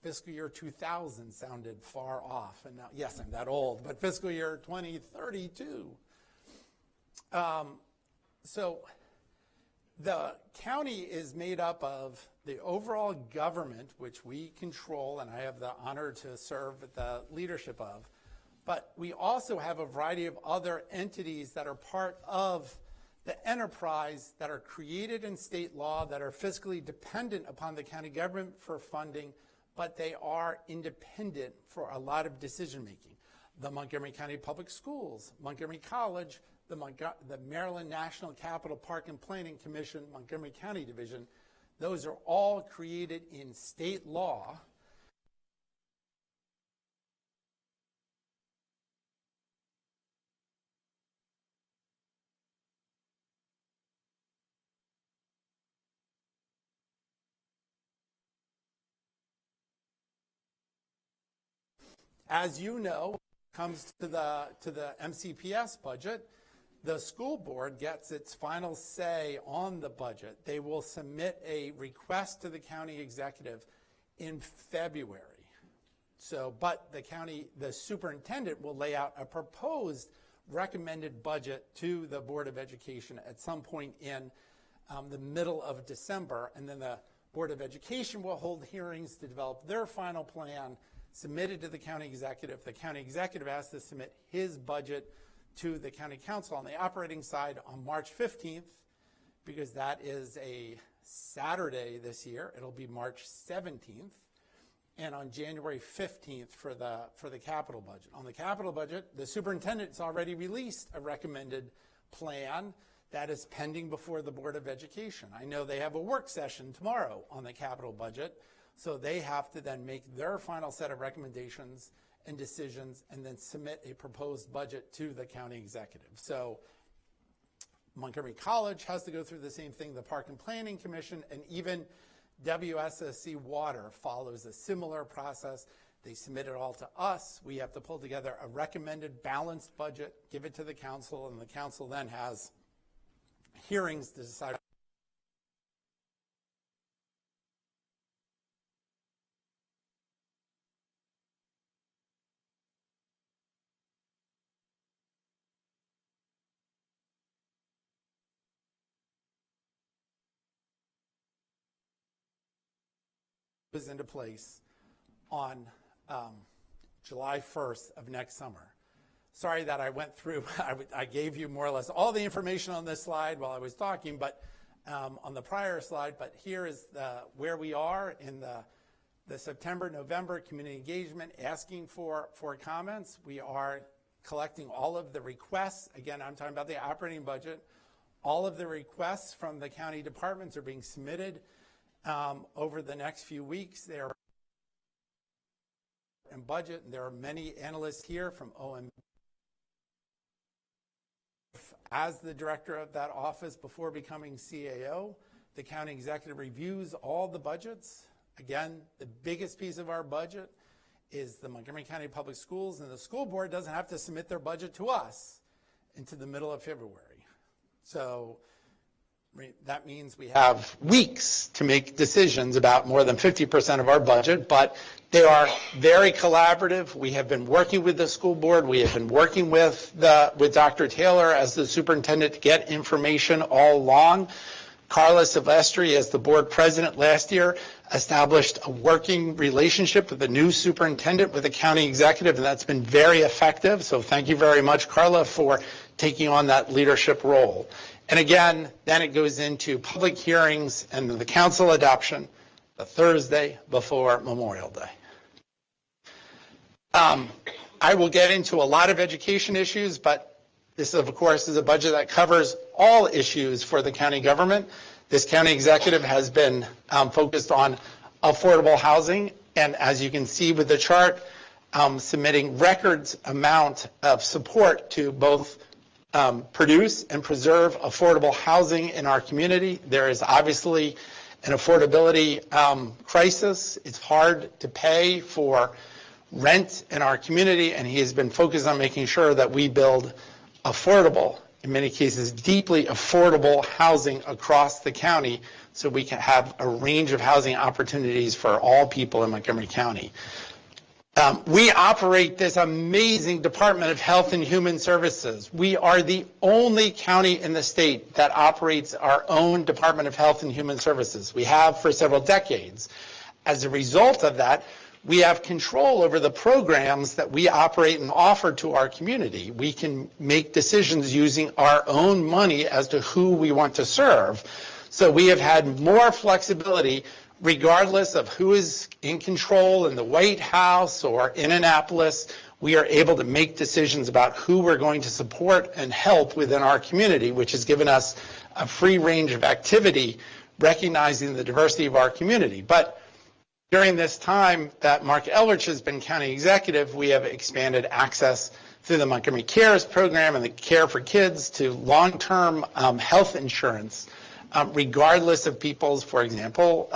fiscal year 2000 sounded far off. And now, yes, I'm that old, but fiscal year 2032. So the county is made up of the overall government, which we control, and I have the honor to serve at the leadership of. But we also have a variety of other entities that are part of the enterprise that are created in state law, that are fiscally dependent upon the county government for funding, but they are independent for a lot of decision making. The Montgomery County Public Schools, Montgomery College, the Maryland National Capital Park and Planning Commission, Montgomery County Division, those are all created in state law. As you know, comes to the MCPS budget, the school board gets its final say on the budget. They will submit a request to the county executive in February. So, but the superintendent will lay out a proposed recommended budget to the Board of Education at some point in the middle of December, and then the Board of Education will hold hearings to develop their final plan, submitted to the county executive. The county executive has to submit his budget to the county council on the operating side on March 15th, because that is a Saturday this year. It'll be March 17th, and on January 15th for the capital budget. On the capital budget, the superintendent's already released a recommended plan that is pending before the Board of Education. I know they have a work session tomorrow on the capital budget, so they have to then make their final set of recommendations and decisions and then submit a proposed budget to the county executive. So Montgomery College has to go through the same thing, the Park and Planning Commission, and even WSSC Water follows a similar process. They submit it all to us. We have to pull together a recommended balanced budget, give it to the council, and the council then has hearings to decide. Into place on July 1st of next summer. Sorry that I went through, I gave you more or less all the information on this slide while I was talking, but on the prior slide, but here is where we are in the September, November community engagement, asking for comments. We are collecting all of the requests. Again, I'm talking about the operating budget. All of the requests from the county departments are being submitted over the next few weeks. There are in budget, and there are many analysts here from OM. As the director of that office before becoming CAO, the county executive reviews all the budgets. Again, the biggest piece of our budget is the Montgomery County Public Schools, and the school board doesn't have to submit their budget to us into the middle of February. So that means we have weeks to make decisions about more than 50% of our budget, but they are very collaborative. We have been working with the school board. We have been working with Dr. Taylor as the superintendent to get information all along. Carla Silvestri, as the board president last year, established a working relationship with the new superintendent with the county executive, and that's been very effective. So thank you very much, Carla, for taking on that leadership role. And again, then it goes into public hearings and the council adoption the Thursday before Memorial Day. I will get into a lot of education issues, but this, of course, is a budget that covers all issues for the county government. This county executive has been focused on affordable housing, and as you can see with the chart, submitting records amount of support to both produce and preserve affordable housing in our community. There is obviously an affordability crisis. It's hard to pay for rent in our community, and he has been focused on making sure that we build affordable, in many cases deeply affordable housing across the county so we can have a range of housing opportunities for all people in Montgomery County. We operate this amazing Department of Health and Human Services. We are the only county in the state that operates our own Department of Health and Human Services. We have for several decades. As a result of that, we have control over the programs that we operate and offer to our community. We can make decisions using our own money as to who we want to serve. So we have had more flexibility regardless of who is in control in the White House or in Annapolis. We are able to make decisions about who we're going to support and help within our community, which has given us a free range of activity, recognizing the diversity of our community. But during this time that Mark Elrich has been county executive, we have expanded access through the Montgomery Cares program and the Care for Kids to long-term health insurance, regardless of people's, for example,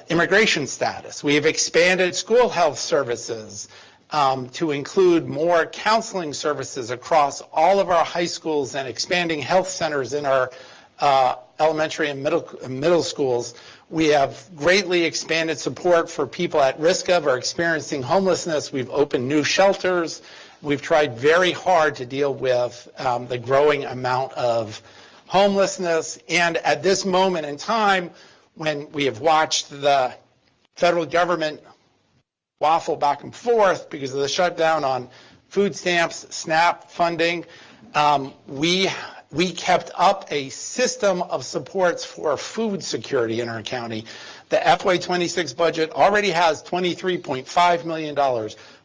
immigration status. We have expanded school health services to include more counseling services across all of our high schools and expanding health centers in our elementary and middle schools. We have greatly expanded support for people at risk of or experiencing homelessness. We've opened new shelters. We've tried very hard to deal with the growing amount of homelessness. And at this moment in time, when we have watched the federal government waffle back and forth because of the shutdown on food stamps, SNAP funding, we kept up a system of supports for food security in our county. The FY26 budget already has $23.5 million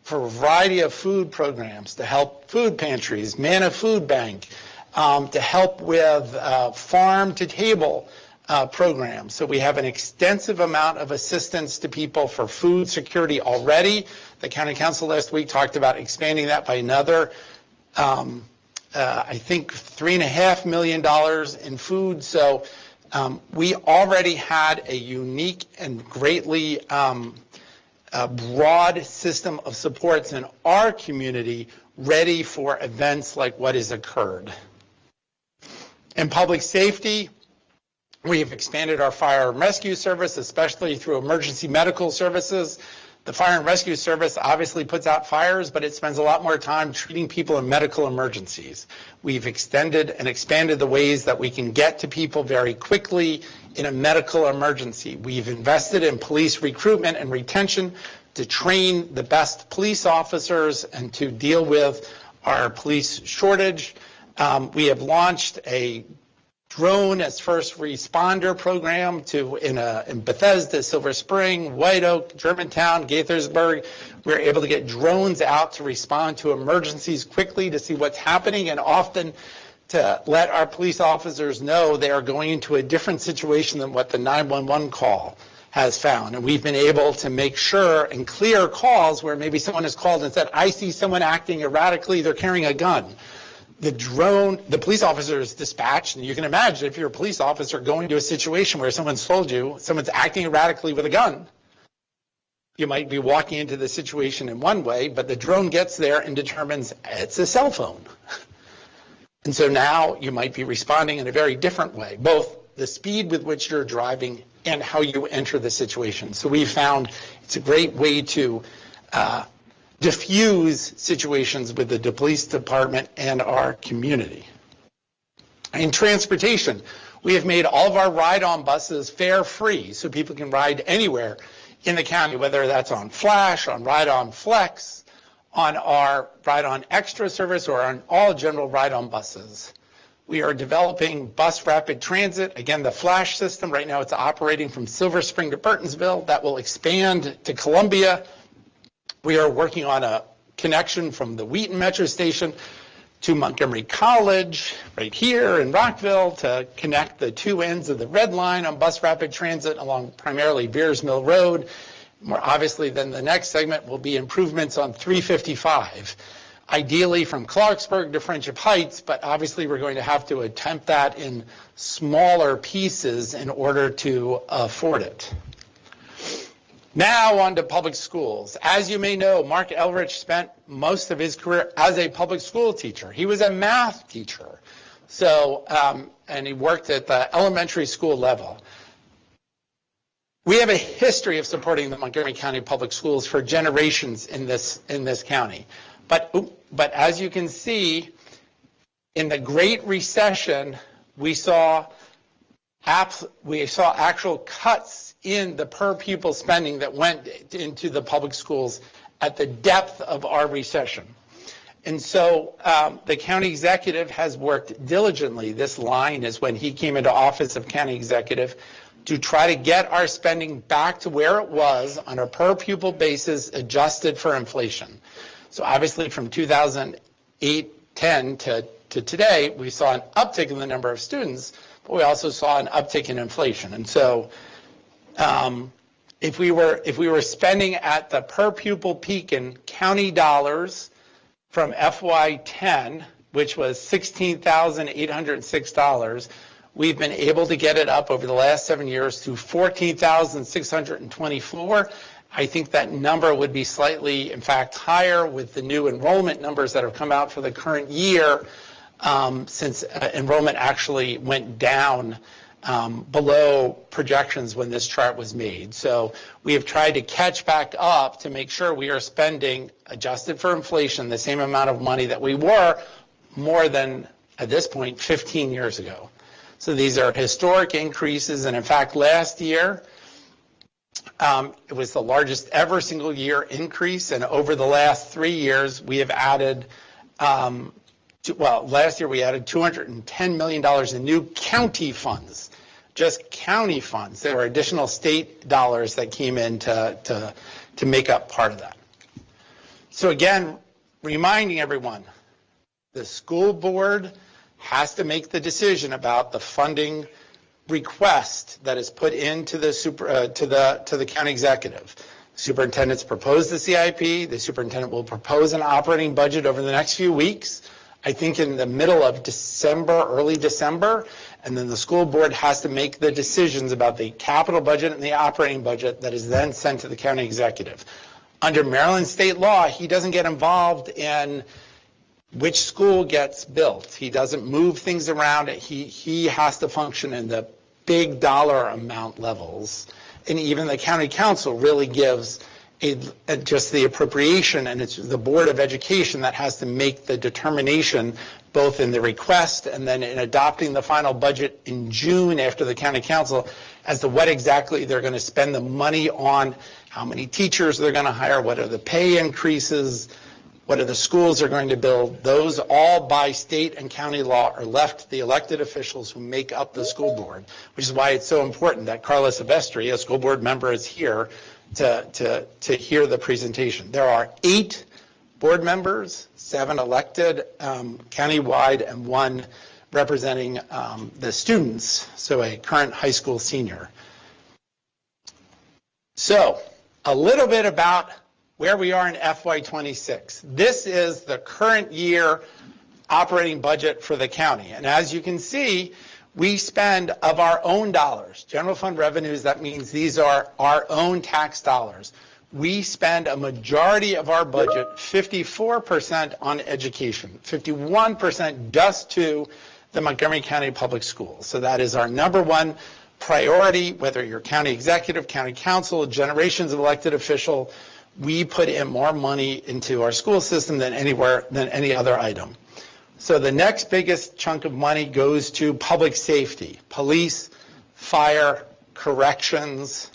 for a variety of food programs to help food pantries, Manna Food Bank, to help with farm-to-table programs. So we have an extensive amount of assistance to people for food security already. The County Council last week talked about expanding that by another I think $3.5 million in food. So we already had a unique and greatly broad system of supports in our community ready for events like what has occurred. In public safety, we have expanded our fire and rescue service, especially through emergency medical services. The Fire and Rescue Service obviously puts out fires, but it spends a lot more time treating people in medical emergencies. We've extended and expanded the ways that we can get to people very quickly in a medical emergency. We've invested in police recruitment and retention to train the best police officers and to deal with our police shortage. We have launched a drone as first responder program in Bethesda, Silver Spring, White Oak, Germantown, Gaithersburg. We're able to get drones out to respond to emergencies quickly to see what's happening and often to let our police officers know they are going into a different situation than what the 911 call has found. And we've been able to make sure and clear calls where maybe someone has called and said, I see someone acting erratically, they're carrying a gun. The police officer is dispatched, and you can imagine if you're a police officer going to a situation where someone's told you someone's acting erratically with a gun, you might be walking into the situation in one way, but the drone gets there and determines it's a cell phone. And so now you might be responding in a very different way, both the speed with which you're driving and how you enter the situation. So we found it's a great way to diffuse situations with the police department and our community. In transportation, we have made all of our ride-on buses fare-free so people can ride anywhere in the county, whether that's on Flash, on Ride-On Flex, on our Ride-On Extra service, or on all general ride-on buses. We are developing bus rapid transit. Again, the Flash system, right now it's operating from Silver Spring to Burtonsville. That will expand to Columbia. We are working on a connection from the Wheaton Metro Station to Montgomery College, right here in Rockville, to connect the two ends of the Red Line on bus rapid transit along primarily Beers Mill Road. More obviously, then the next segment will be improvements on 355, ideally from Clarksburg to Friendship Heights, but obviously we're going to have to attempt that in smaller pieces in order to afford it. Now on to public schools. As you may know, Mark Elrich spent most of his career as a public school teacher. He was a math teacher. So, and he worked at the elementary school level. We have a history of supporting the Montgomery County Public Schools for generations in this county. But as you can see, in the Great Recession, we saw actual cuts in the per pupil spending that went into the public schools at the depth of our recession. And so the county executive has worked diligently. This line is when he came into office of county executive, to try to get our spending back to where it was on a per pupil basis adjusted for inflation. So obviously from 2008-10 to today, we saw an uptick in the number of students, but we also saw an uptick in inflation. And so if we were spending at the per pupil peak in county dollars from FY10, which was $16,806, we've been able to get it up over the last 7 years to $14,624. I think that number would be slightly, in fact, higher with the new enrollment numbers that have come out for the current year, since enrollment actually went down below projections when this chart was made. So we have tried to catch back up to make sure we are spending, adjusted for inflation, the same amount of money that we were more than, at this point, 15 years ago. So these are historic increases, and in fact, last year, it was the largest ever single year increase, and over the last 3 years, we have added, last year we added $210 million in new county funds, just county funds. There were additional state dollars that came in to make up part of that. So again, reminding everyone, the school board has to make the decision about the funding request that is put into the to the county executive. Superintendent's proposed the CIP. The superintendent will propose an operating budget over the next few weeks, I think in the middle of December, early December, and then the school board has to make the decisions about the capital budget and the operating budget that is then sent to the county executive. Under Maryland state law, he doesn't get involved in which school gets built. He doesn't move things around. He has to function in the big dollar amount levels. And even the county council really gives just the appropriation, and it's the Board of Education that has to make the determination both in the request and then in adopting the final budget in June after the county council as to what exactly they're going to spend the money on, how many teachers they're going to hire, what are the pay increases, what are the schools they're going to build. Those all by state and county law are left to the elected officials who make up the school board, which is why it's so important that Carla Silvestri, a school board member, is here to hear the presentation. There are 8 board members, 7 elected countywide, and 1 representing the students, so a current high school senior. So a little bit about where we are in FY26. This is the current year operating budget for the county. And as you can see, we spend of our own dollars, general fund revenues, that means these are our own tax dollars. We spend a majority of our budget, 54% on education, 51% just to the Montgomery County Public Schools. So that is our #1 priority, whether you're county executive, county council, generations of elected official. We put in more money into our school system than any other item. So the next biggest chunk of money goes to public safety, police, fire, corrections.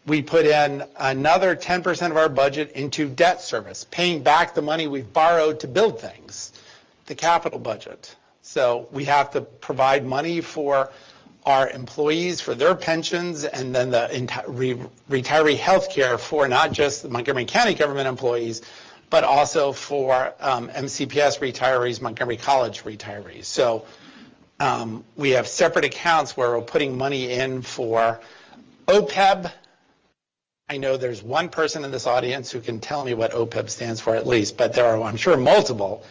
We put in another 10% of our budget into debt service, paying back the money we've borrowed to build things, the capital budget. So we have to provide money for our employees for their pensions, and then the retiree health care for not just the Montgomery County government employees, but also for MCPS retirees, Montgomery College retirees. So we have separate accounts where we're putting money in for OPEB. I know there's one person in this audience who can tell me what OPEB stands for at least, but there are, I'm sure, multiple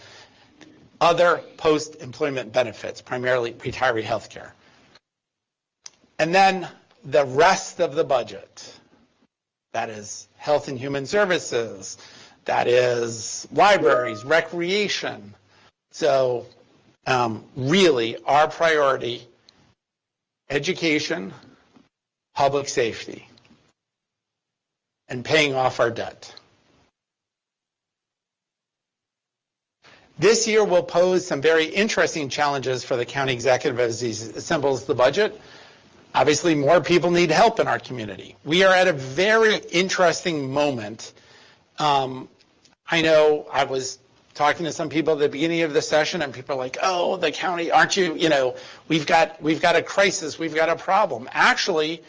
other post-employment benefits, primarily retiree health care. And then the rest of the budget, that is health and human services, that is libraries, recreation. So really our priority, education, public safety, and paying off our debt. This year will pose some very interesting challenges for the county executive as he assembles the budget. Obviously, more people need help in our community. We are at a very interesting moment. I know I was talking to some people at the beginning of the session, and people are like, "Oh, the county, aren't you? You know, we've got a crisis, we've got a problem." Actually,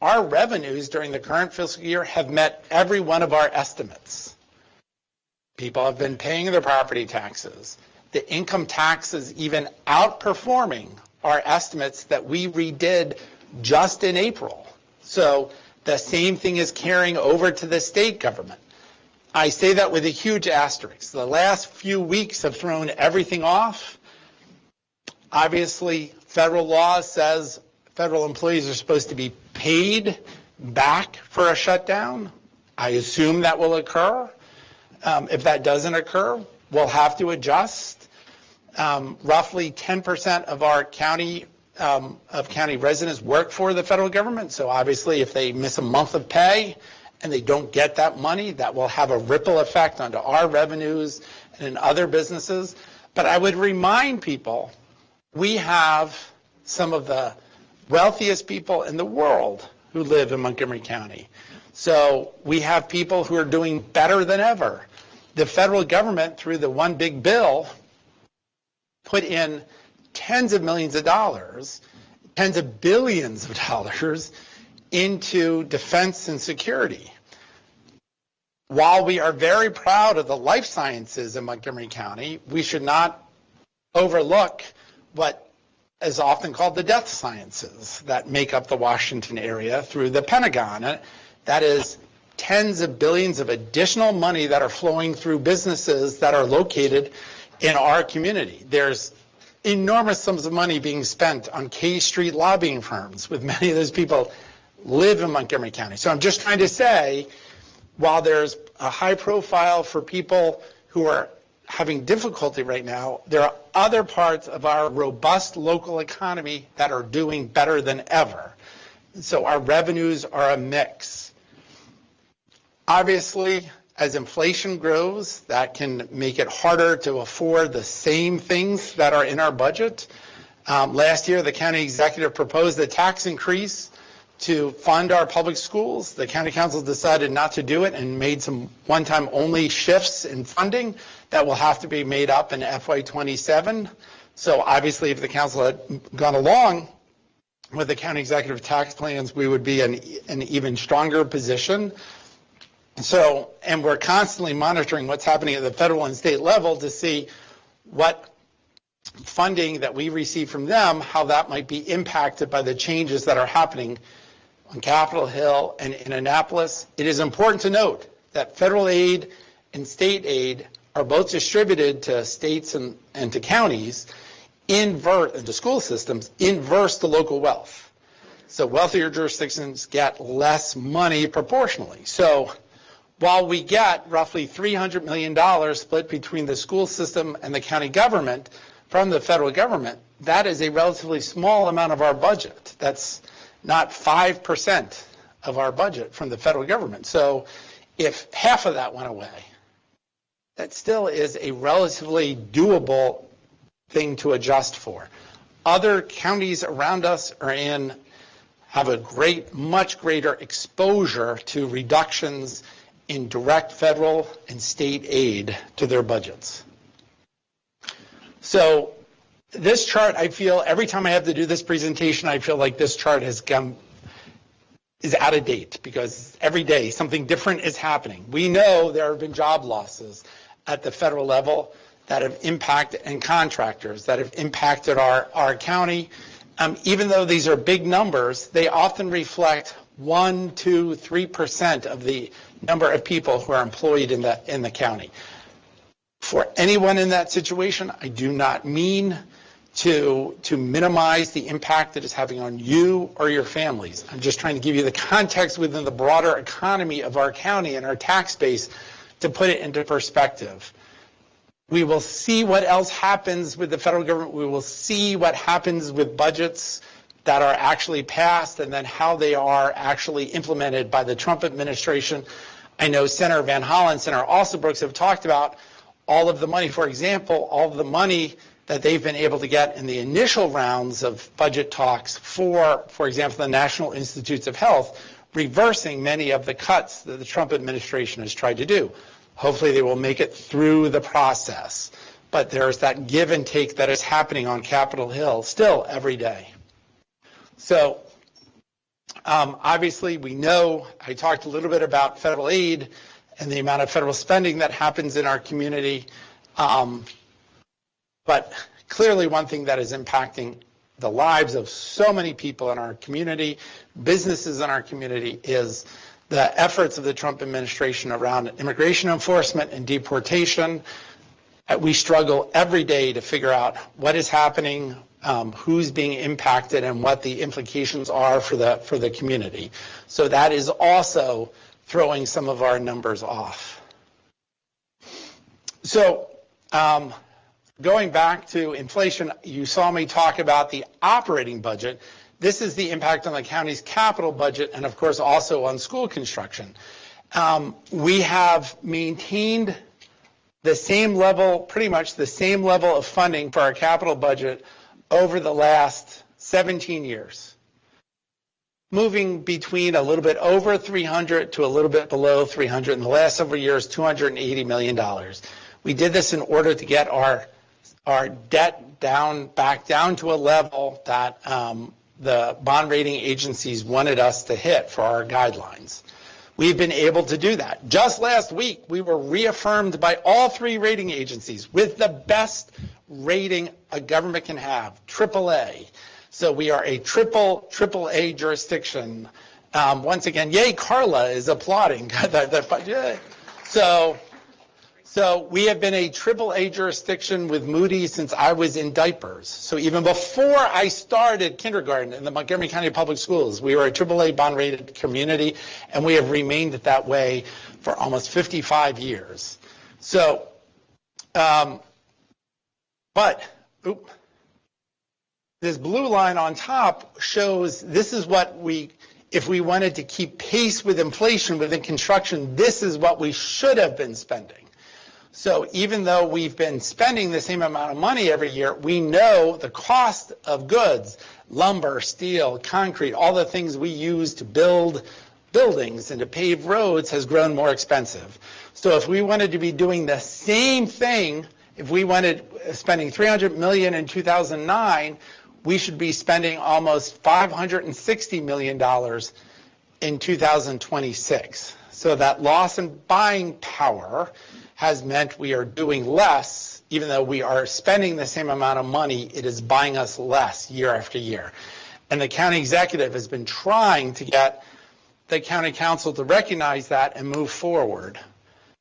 our revenues during the current fiscal year have met every one of our estimates. People have been paying their property taxes. The income tax is even outperforming our estimates that we redid just in April. So the same thing is carrying over to the state government. I say that with a huge asterisk. The last few weeks have thrown everything off. Obviously, federal law says federal employees are supposed to be paid back for a shutdown. I assume that will occur. If that doesn't occur, we'll have to adjust. Roughly 10% of our county residents work for the federal government. So obviously, if they miss a month of pay and they don't get that money, that will have a ripple effect onto our revenues and in other businesses. But I would remind people, we have some of the wealthiest people in the world who live in Montgomery County. So we have people who are doing better than ever. The federal government, through the one big bill, put in tens of millions of dollars, tens of billions of dollars into defense and security. While we are very proud of the life sciences in Montgomery County, we should not overlook what is often called the death sciences that make up the Washington area through the Pentagon. That is tens of billions of additional money that are flowing through businesses that are located in our community. There's enormous sums of money being spent on K Street lobbying firms, with many of those people live in Montgomery County. So I'm just trying to say, while there's a high profile for people who are having difficulty right now, there are other parts of our robust local economy that are doing better than ever. So our revenues are a mix. Obviously, as inflation grows, that can make it harder to afford the same things that are in our budget. Last year, the county executive proposed a tax increase to fund our public schools. The county council decided not to do it and made some one-time only shifts in funding that will have to be made up in FY27. So obviously, if the council had gone along with the county executive tax plans, we would be in an even stronger position. So, and we're constantly monitoring what's happening at the federal and state level to see what funding that we receive from them, how that might be impacted by the changes that are happening on Capitol Hill and in Annapolis. It is important to note that federal aid and state aid are both distributed to states and to counties, and to school systems, inverse the local wealth. So wealthier jurisdictions get less money proportionally. So while we get roughly $300 million split between the school system and the county government from the federal government, that is a relatively small amount of our budget. That's not 5% of our budget from the federal government. So if half of that went away, that still is a relatively doable thing to adjust for. Other counties around us have a much greater exposure to reductions in direct federal and state aid to their budgets. So this chart, I feel every time I have to do this presentation, I feel like this chart is out of date, because every day something different is happening. We know there have been job losses at the federal level that have impacted, and contractors that have impacted our county. Even though these are big numbers, they often reflect 1%, 2%, 3% of the number of people who are employed in the county. For anyone in that situation, I do not mean to minimize the impact that it's having on you or your families. I'm just trying to give you the context within the broader economy of our county and our tax base to put it into perspective. We will see what else happens with the federal government. We will see what happens with budgets that are actually passed and then how they are actually implemented by the Trump administration. I know Senator Van Hollen, Senator Alsobrooks have talked about all of the money, for example, all of the money that they've been able to get in the initial rounds of budget talks for example, the National Institutes of Health, reversing many of the cuts that the Trump administration has tried to do. Hopefully they will make it through the process. But there's that give and take that is happening on Capitol Hill still every day. So obviously we know, I talked a little bit about federal aid and the amount of federal spending that happens in our community. But clearly one thing that is impacting the lives of so many people in our community, businesses in our community, is the efforts of the Trump administration around immigration enforcement and deportation. We struggle every day to figure out what is happening, who's being impacted, and what the implications are for the community. So that is also throwing some of our numbers off. So going back to inflation, you saw me talk about the operating budget. This is the impact on the county's capital budget and, of course, also on school construction. We have maintained the same level, pretty much the same level of funding for our capital budget over the last 17 years, moving between a little bit over 300 to a little bit below 300. In the last several years, $280 million. We did this in order to get our debt back down to a level that the bond rating agencies wanted us to hit for our guidelines. We've been able to do that. Just last week, we were reaffirmed by all three rating agencies with the best rating a government can have, AAA. So we are a AAA jurisdiction. Once again, yay, Carla is applauding. So we have been a AAA jurisdiction with Moody's since I was in diapers. So even before I started kindergarten in the Montgomery County Public Schools, we were a AAA bond-rated community, and we have remained that way for almost 55 years. So, this blue line on top shows this is what if we wanted to keep pace with inflation within construction, this is what we should have been spending. So even though we've been spending the same amount of money every year, we know the cost of goods, lumber, steel, concrete, all the things we use to build buildings and to pave roads has grown more expensive. So if we wanted to be doing the same thing, if we wanted spending $300 million in 2009, we should be spending almost $560 million in 2026. So that loss in buying power has meant we are doing less. Even though we are spending the same amount of money, it is buying us less year after year. And the county executive has been trying to get the county council to recognize that and move forward,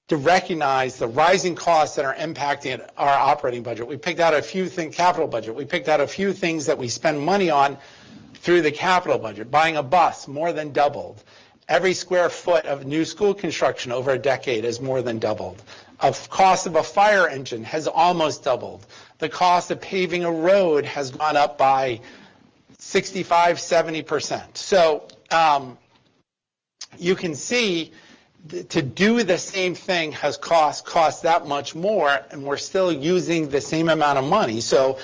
to recognize the rising costs that are impacting our operating budget. We picked out a few things, capital budget. We picked out a few things that we spend money on through the capital budget. Buying a bus more than doubled. Every square foot of new school construction over a decade has more than doubled. The cost of a fire engine has almost doubled. The cost of paving a road has gone up by 65, 70%. So you can see to do the same thing has cost that much more, and we're still using the same amount of money. So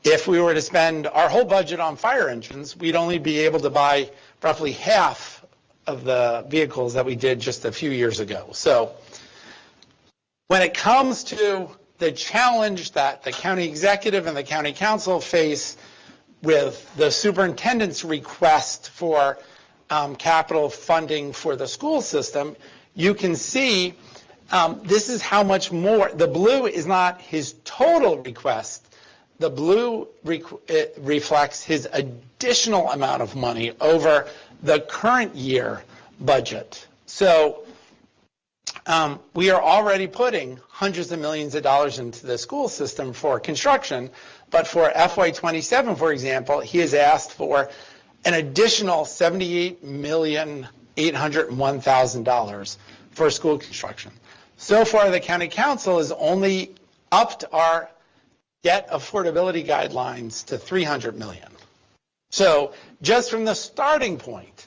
if we were to spend our whole budget on fire engines, we'd only be able to buy roughly half of the vehicles that we did just a few years ago. So when it comes to the challenge that the county executive and the county council face with the superintendent's request for capital funding for the school system, you can see this is how much more. The blue is not his total request. The blue reflects his additional amount of money over the current year budget. So we are already putting hundreds of millions of dollars into the school system for construction, but for FY27, for example, he has asked for an additional $78,801,000 for school construction. So far, the county council is only upped our debt affordability guidelines to $300 million. So just from the starting point,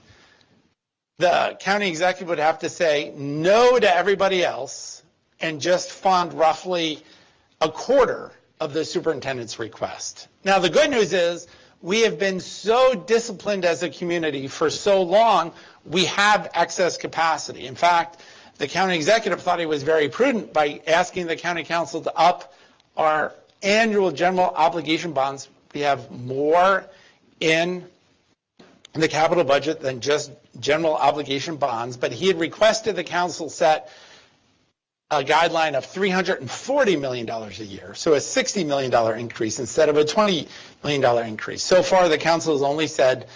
the county executive would have to say no to everybody else and just fund roughly a quarter of the superintendent's request. Now, the good news is we have been so disciplined as a community for so long, we have excess capacity. In fact, the county executive thought he was very prudent by asking the county council to up our annual general obligation bonds. We have more in the capital budget than just general obligation bonds, but he had requested the council set a guideline of $340 million a year, so a $60 million increase instead of a $20 million increase. So far, the council has only said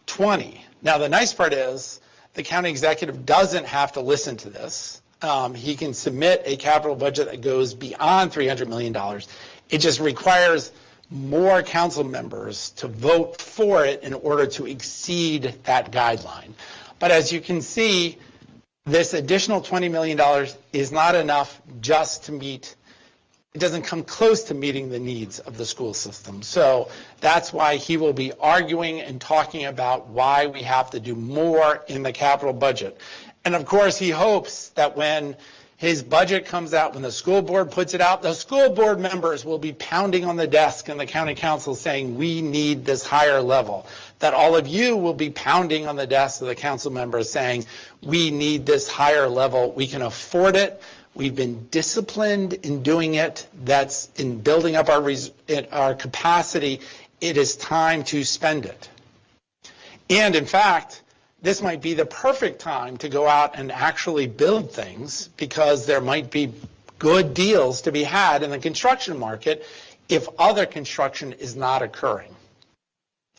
20. Now, the nice part is the county executive doesn't have to listen to this. He can submit a capital budget that goes beyond $300 million. It just requires more council members to vote for it in order to exceed that guideline. But as you can see, this additional $20 million is not enough just to meet, it doesn't come close to meeting the needs of the school system. So that's why he will be arguing and talking about why we have to do more in the capital budget. And of course, he hopes that when his budget comes out, when the school board puts it out, the school board members will be pounding on the desk in the county council saying, we need this higher level. That all of you will be pounding on the desk of the council members saying, we need this higher level. We can afford it. We've been disciplined in doing it. That's in building up our capacity. It is time to spend it. And in fact, this might be the perfect time to go out and actually build things, because there might be good deals to be had in the construction market if other construction is not occurring,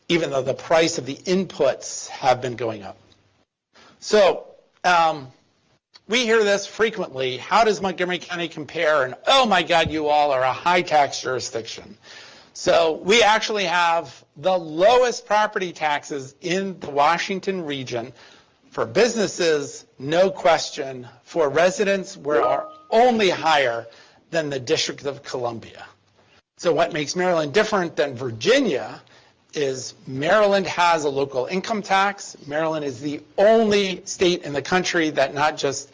even though the price of the inputs have been going up. So we hear this frequently. How does Montgomery County compare? And oh my God, you all are a high tax jurisdiction. So we actually have the lowest property taxes in the Washington region. For businesses, no question. For residents, we're only higher than the District of Columbia. So what makes Maryland different than Virginia is Maryland has a local income tax. Maryland is the only state in the country that not just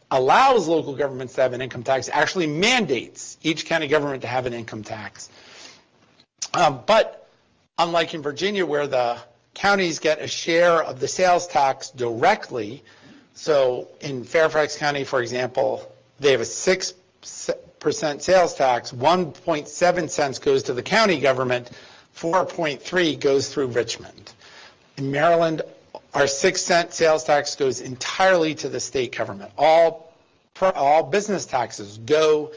allows local governments to have an income tax, actually mandates each county government to have an income tax. But unlike in Virginia, where the counties get a share of the sales tax directly, so in Fairfax County, for example, they have a 6% sales tax, 1.7 cents goes to the county government, 4.3 goes through Richmond. In Maryland, our 6 cent sales tax goes entirely to the state government. All business taxes go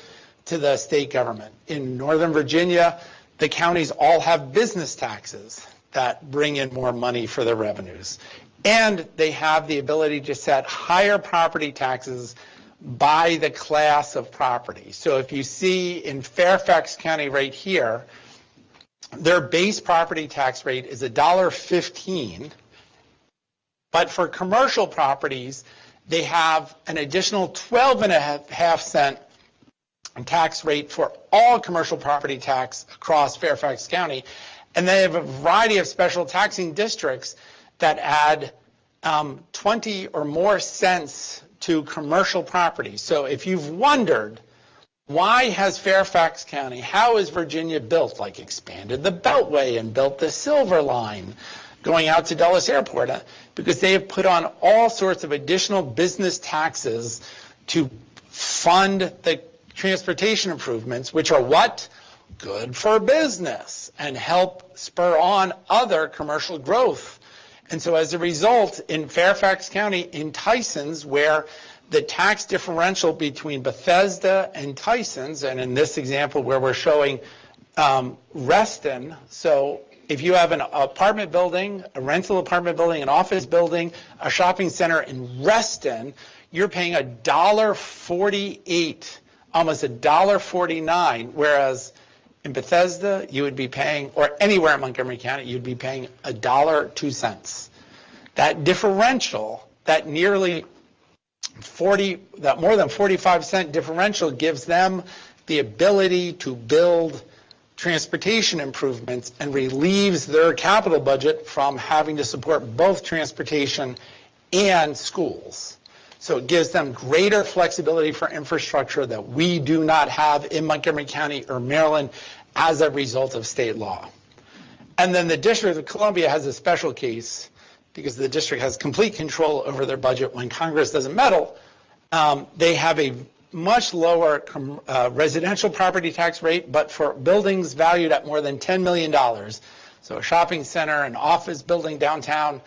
to the state government. In Northern Virginia, the counties all have business taxes that bring in more money for their revenues. And they have the ability to set higher property taxes by the class of property. So if you see in Fairfax County right here, their base property tax rate is $1.15, but for commercial properties, they have an additional 12.5 cent tax rate for all commercial property tax across Fairfax County. And they have a variety of special taxing districts that add 20 or more cents to commercial property. So if you've wondered, why has Fairfax County, how is Virginia built, like expanded the Beltway and built the Silver Line going out to Dulles Airport? Because they have put on all sorts of additional business taxes to fund the transportation improvements, which are what? Good for business and help spur on other commercial growth. And so as a result, in Fairfax County, in Tysons, where the tax differential between Bethesda and Tysons, and in this example where we're showing Reston, so if you have an apartment building, a rental apartment building, an office building, a shopping center in Reston, you're paying $1.48, almost $1.49, whereas in Bethesda, you would be paying, or anywhere in Montgomery County, you'd be paying $1.02. That differential, that nearly more than 45 cent differential gives them the ability to build transportation improvements and relieves their capital budget from having to support both transportation and schools. So it gives them greater flexibility for infrastructure that we do not have in Montgomery County or Maryland as a result of state law. And then the District of Columbia has a special case because the district has complete control over their budget when Congress doesn't meddle. They have a much lower residential property tax rate, but for buildings valued at more than $10 million, so a shopping center, an office building downtown,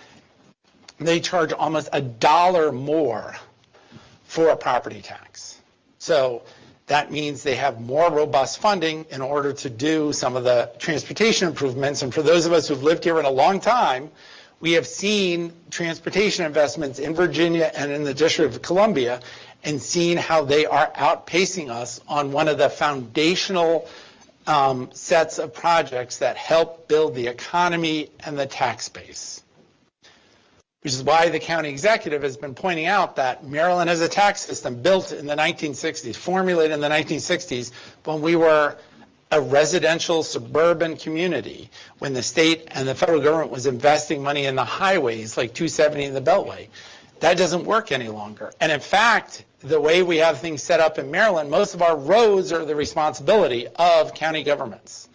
they charge almost $1 more for a property tax. So that means they have more robust funding in order to do some of the transportation improvements. And for those of us who've lived here in a long time, we have seen transportation investments in Virginia and in the District of Columbia and seen how they are outpacing us on one of the foundational sets of projects that help build the economy and the tax base. Which is why the county executive has been pointing out that Maryland has a tax system built in the 1960s, formulated in the 1960s, when we were a residential suburban community, when the state and the federal government was investing money in the highways like 270 in the Beltway. That doesn't work any longer. And in fact, the way we have things set up in Maryland, most of our roads are the responsibility of county governments.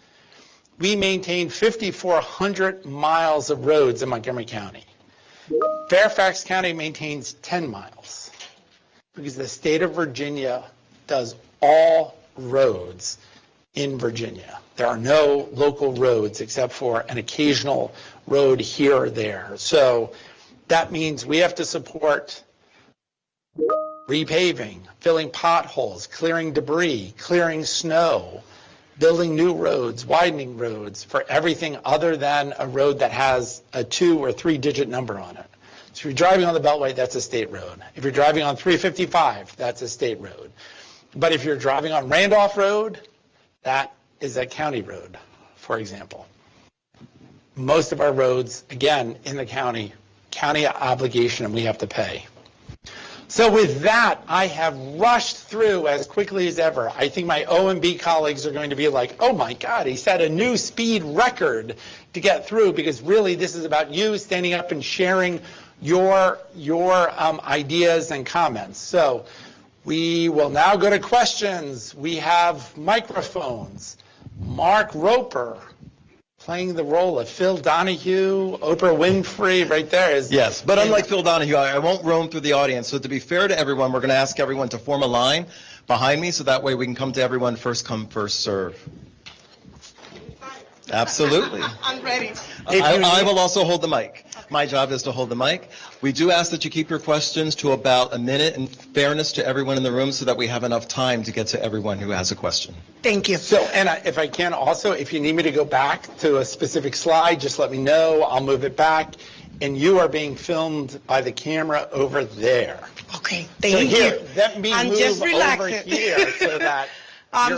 We maintain 5,400 miles of roads in Montgomery County. Fairfax County maintains 10 miles because the state of Virginia does all roads in Virginia. There are no local roads except for an occasional road here or there. So that means we have to support repaving, filling potholes, clearing debris, clearing snow, building new roads, widening roads for everything other than a road that has a 2 or 3 digit number on it. So if you're driving on the Beltway, that's a state road. If you're driving on 355, that's a state road. But if you're driving on Randolph Road, that is a county road, for example. Most of our roads, again, in the county obligation, and we have to pay. So with that, I have rushed through as quickly as ever. I think my OMB colleagues are going to be like, oh my God, he set a new speed record to get through, because really this is about you standing up and sharing your ideas and comments. So we will now go to questions. We have microphones. Mark Roper, playing the role of Phil Donahue, Oprah Winfrey, right there is. Yes, but unlike Phil Donahue, I won't roam through the audience. So to be fair to everyone, we're going to ask everyone to form a line behind me, so that way we can come to everyone first come, first serve. Absolutely. I'm ready. I will also hold the mic. My job is to hold the mic. We do ask that you keep your questions to about a minute, in fairness to everyone in the room, so that we have enough time to get to everyone who has a question. Thank you. So, and if I can also, if you need me to go back to a specific slide, just let me know. I'll move it back. And you are being filmed by the camera over there. Okay, thank you. Let me I'm move just over relaxing. here so that.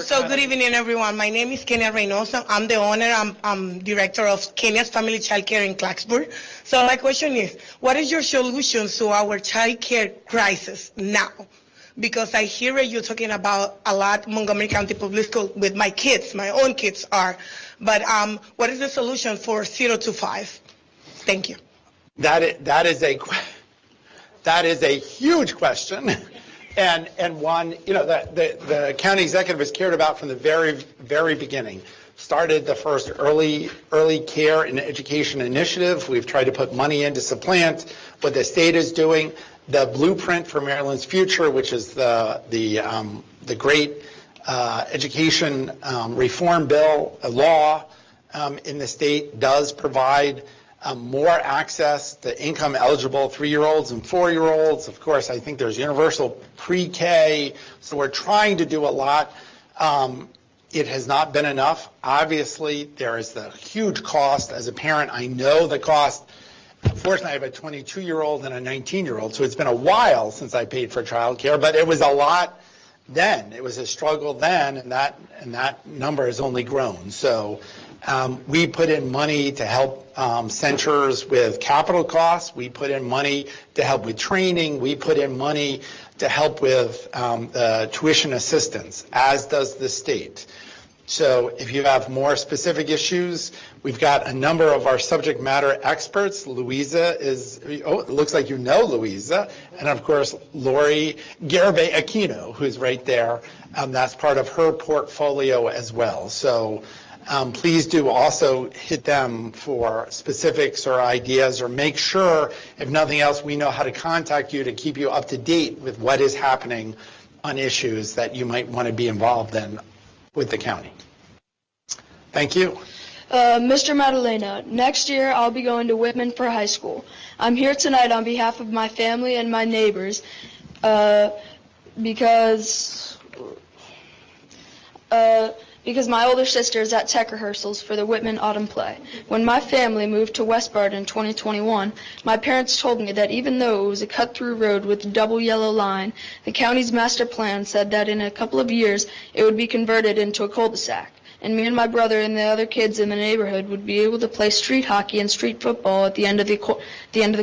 So good evening, everyone. My name is Kenya Reynoso. I'm the owner. I'm director of Kenya's Family Child Care in Clarksburg. So my question is, what is your solution to our child care crisis now? Because I hear you talking about a lot Montgomery County Public School with my kids, my own kids are. But what is the solution for 0 to 5? Thank you. That is a huge question. And one, you know, the county executive has cared about from the very beginning. Started the first early care and education initiative. We've tried to put money in to supplant what the state is doing. The blueprint for Maryland's future, which is the great education reform bill, law in the state, does provide more access to income eligible 3-year-olds and 4-year-olds. Of course, I think there's universal pre-K. So we're trying to do a lot. It has not been enough. Obviously, there is the huge cost. As a parent, I know the cost. Unfortunately, I have a 22-year-old and a 19-year-old, so it's been a while since I paid for childcare, but it was a lot then. It was a struggle then, and that number has only grown. So We put in money to help centers with capital costs. We put in money to help with training. We put in money to help with tuition assistance, as does the state. So if you have more specific issues, we've got a number of our subject matter experts. Louisa it looks like you know Louisa. And of course, Lori Garibay Aquino, who's right there. That's part of her portfolio as well. So please do also hit them for specifics or ideas, or make sure, if nothing else, we know how to contact you to keep you up to date with what is happening on issues that you might want to be involved in with the county. Thank you. Mr. Madalena, next year I'll be going to Whitman for high school. I'm here tonight on behalf of my family and my neighbors because my older sister is at tech rehearsals for the Whitman Autumn Play. When my family moved to Westbard in 2021, my parents told me that even though it was a cut-through road with a double yellow line, the county's master plan said that in a couple of years it would be converted into a cul-de-sac, and me and my brother and the other kids in the neighborhood would be able to play street hockey and street football at the end of the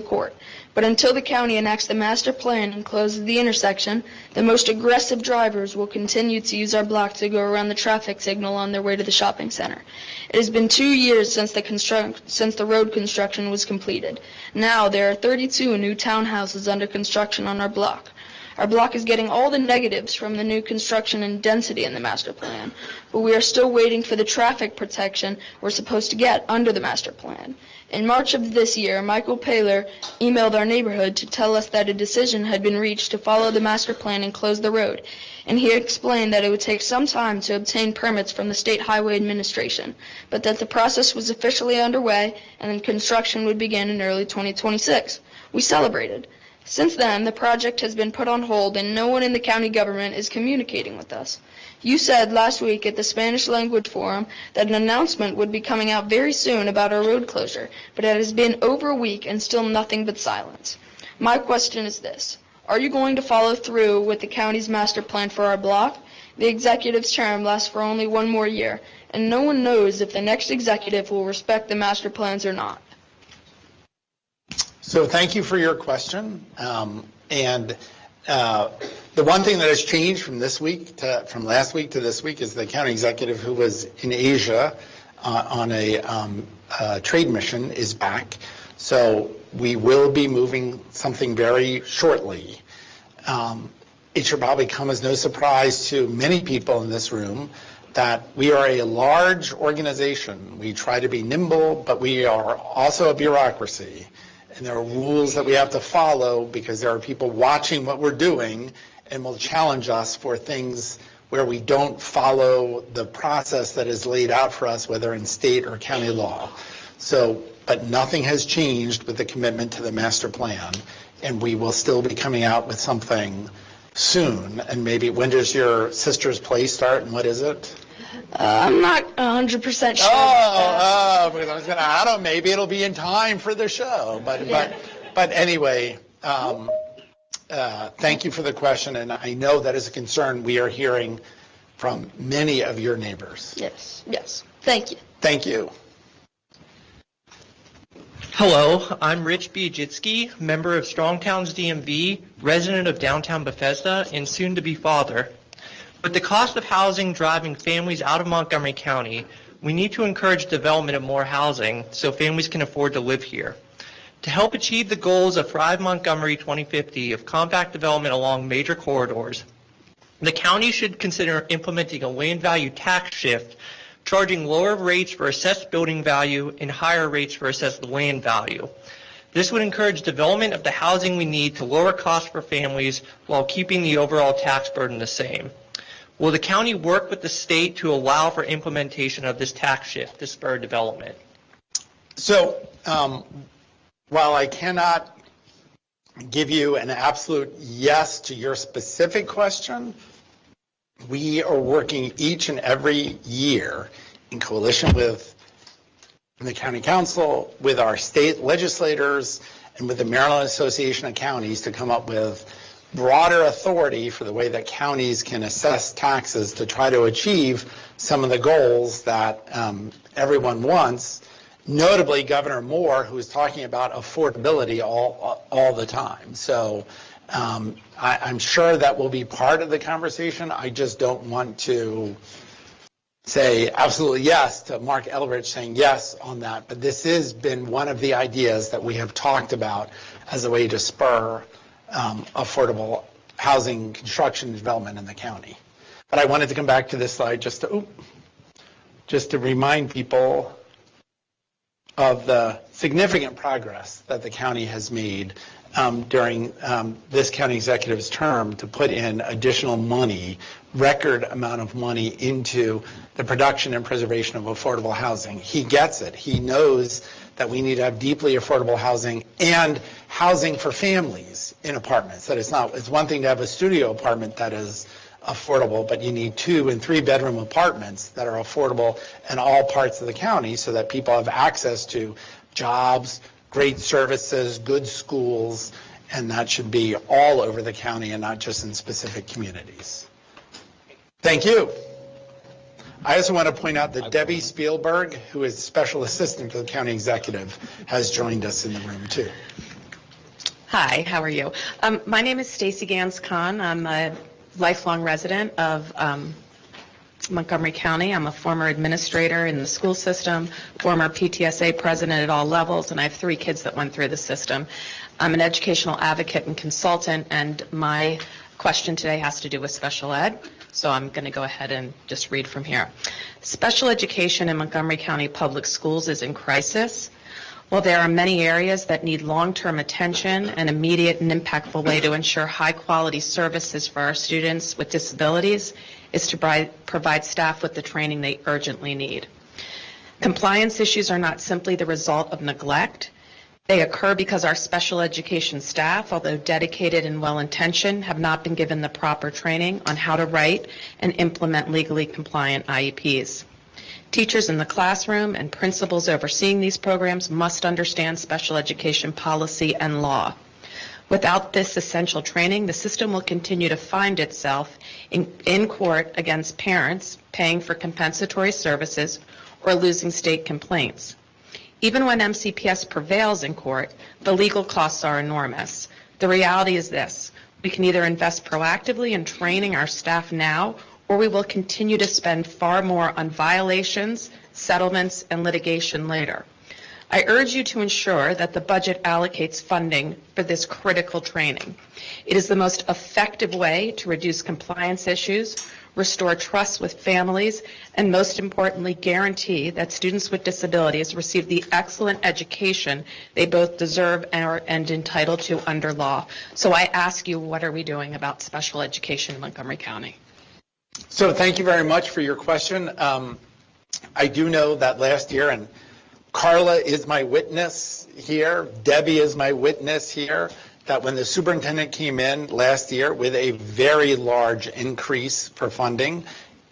court. But until the county enacts the master plan and closes the intersection, the most aggressive drivers will continue to use our block to go around the traffic signal on their way to the shopping center. It has been 2 years since the road construction was completed. Now there are 32 new townhouses under construction on our block. Our block is getting all the negatives from the new construction and density in the master plan, but we are still waiting for the traffic protection we're supposed to get under the master plan. In March of this year, Michael Paler emailed our neighborhood to tell us that a decision had been reached to follow the master plan and close the road, and he explained that it would take some time to obtain permits from the State Highway Administration, but that the process was officially underway and then construction would begin in early 2026. We celebrated. Since then, the project has been put on hold and no one in the county government is communicating with us. You said last week at the Spanish Language Forum that an announcement would be coming out very soon about our road closure, but it has been over a week and still nothing but silence. My question is this: are you going to follow through with the county's master plan for our block? The executive's term lasts for only 1 more year, and no one knows if the next executive will respect the master plans or not. So thank you for your question. The one thing that has changed from last week to this week is the county executive, who was in Asia on a trade mission, is back. So we will be moving something very shortly. It should probably come as no surprise to many people in this room that we are a large organization. We try to be nimble, but we are also a bureaucracy. And there are rules that we have to follow because there are people watching what we're doing and will challenge us for things where we don't follow the process that is laid out for us, whether in state or county law. So, but nothing has changed with the commitment to the master plan, and we will still be coming out with something soon. And maybe, when does your sister's play start, and what is it? I'm not 100% sure. Because I was going to, I don't know, maybe it'll be in time for the show. But anyway, thank you for the question, and I know that is a concern we are hearing from many of your neighbors. Yes. Thank you. Thank you. Hello, I'm Rich Biajitsky, member of Strong Towns DMV, resident of downtown Bethesda, and soon-to-be father. With the cost of housing driving families out of Montgomery County, we need to encourage development of more housing so families can afford to live here. To help achieve the goals of Thrive Montgomery 2050 of compact development along major corridors, the county should consider implementing a land value tax shift, charging lower rates for assessed building value and higher rates for assessed land value. This would encourage development of the housing we need to lower costs for families while keeping the overall tax burden the same. Will the county work with the state to allow for implementation of this tax shift to spur development? So, while I cannot give you an absolute yes to your specific question, we are working each and every year in coalition with the county council, with our state legislators, and with the Maryland Association of Counties to come up with broader authority for the way that counties can assess taxes to try to achieve some of the goals that everyone wants, notably Governor Moore, who is talking about affordability all the time. So I'm sure that will be part of the conversation. I just don't want to say absolutely yes to Mark Eldridge saying yes on that. But this has been one of the ideas that we have talked about as a way to spur affordable housing construction and development in the county. But I wanted to come back to this slide just to remind people of the significant progress that the county has made during this county executive's term to put in additional money, record amount of money into the production and preservation of affordable housing. He gets it. He knows that we need to have deeply affordable housing and housing for families in apartments. That it's one thing to have a studio apartment that is affordable, but you need 2- and 3-bedroom apartments that are affordable in all parts of the county so that people have access to jobs, great services, good schools, and that should be all over the county and not just in specific communities. Thank you. I also want to point out that Debbie Spielberg, who is Special Assistant to the County Executive, has joined us in the room too. Hi, how are you? My name is Stacy Gans-Khan. I'm a lifelong resident of Montgomery County. I'm a former administrator in the school system, former PTSA president at all levels, and I have 3 kids that went through the system. I'm an educational advocate and consultant, and my question today has to do with special ed. So I'm going to go ahead and just read from here. Special education in Montgomery County Public Schools is in crisis. While there are many areas that need long-term attention, an immediate and impactful way to ensure high-quality services for our students with disabilities is to provide staff with the training they urgently need. Compliance issues are not simply the result of neglect. They occur because our special education staff, although dedicated and well-intentioned, have not been given the proper training on how to write and implement legally compliant IEPs. Teachers in the classroom and principals overseeing these programs must understand special education policy and law. Without this essential training, the system will continue to find itself in court against parents paying for compensatory services or losing state complaints. Even when MCPS prevails in court, the legal costs are enormous. The reality is this: we can either invest proactively in training our staff now, or we will continue to spend far more on violations, settlements, and litigation later. I urge you to ensure that the budget allocates funding for this critical training. It is the most effective way to reduce compliance issues, restore trust with families, and most importantly, guarantee that students with disabilities receive the excellent education they both deserve and are entitled to under law. So I ask you, what are we doing about special education in Montgomery County? So thank you very much for your question. I do know that last year, and Carla is my witness here, Debbie is my witness here, that when the superintendent came in last year with a very large increase for funding,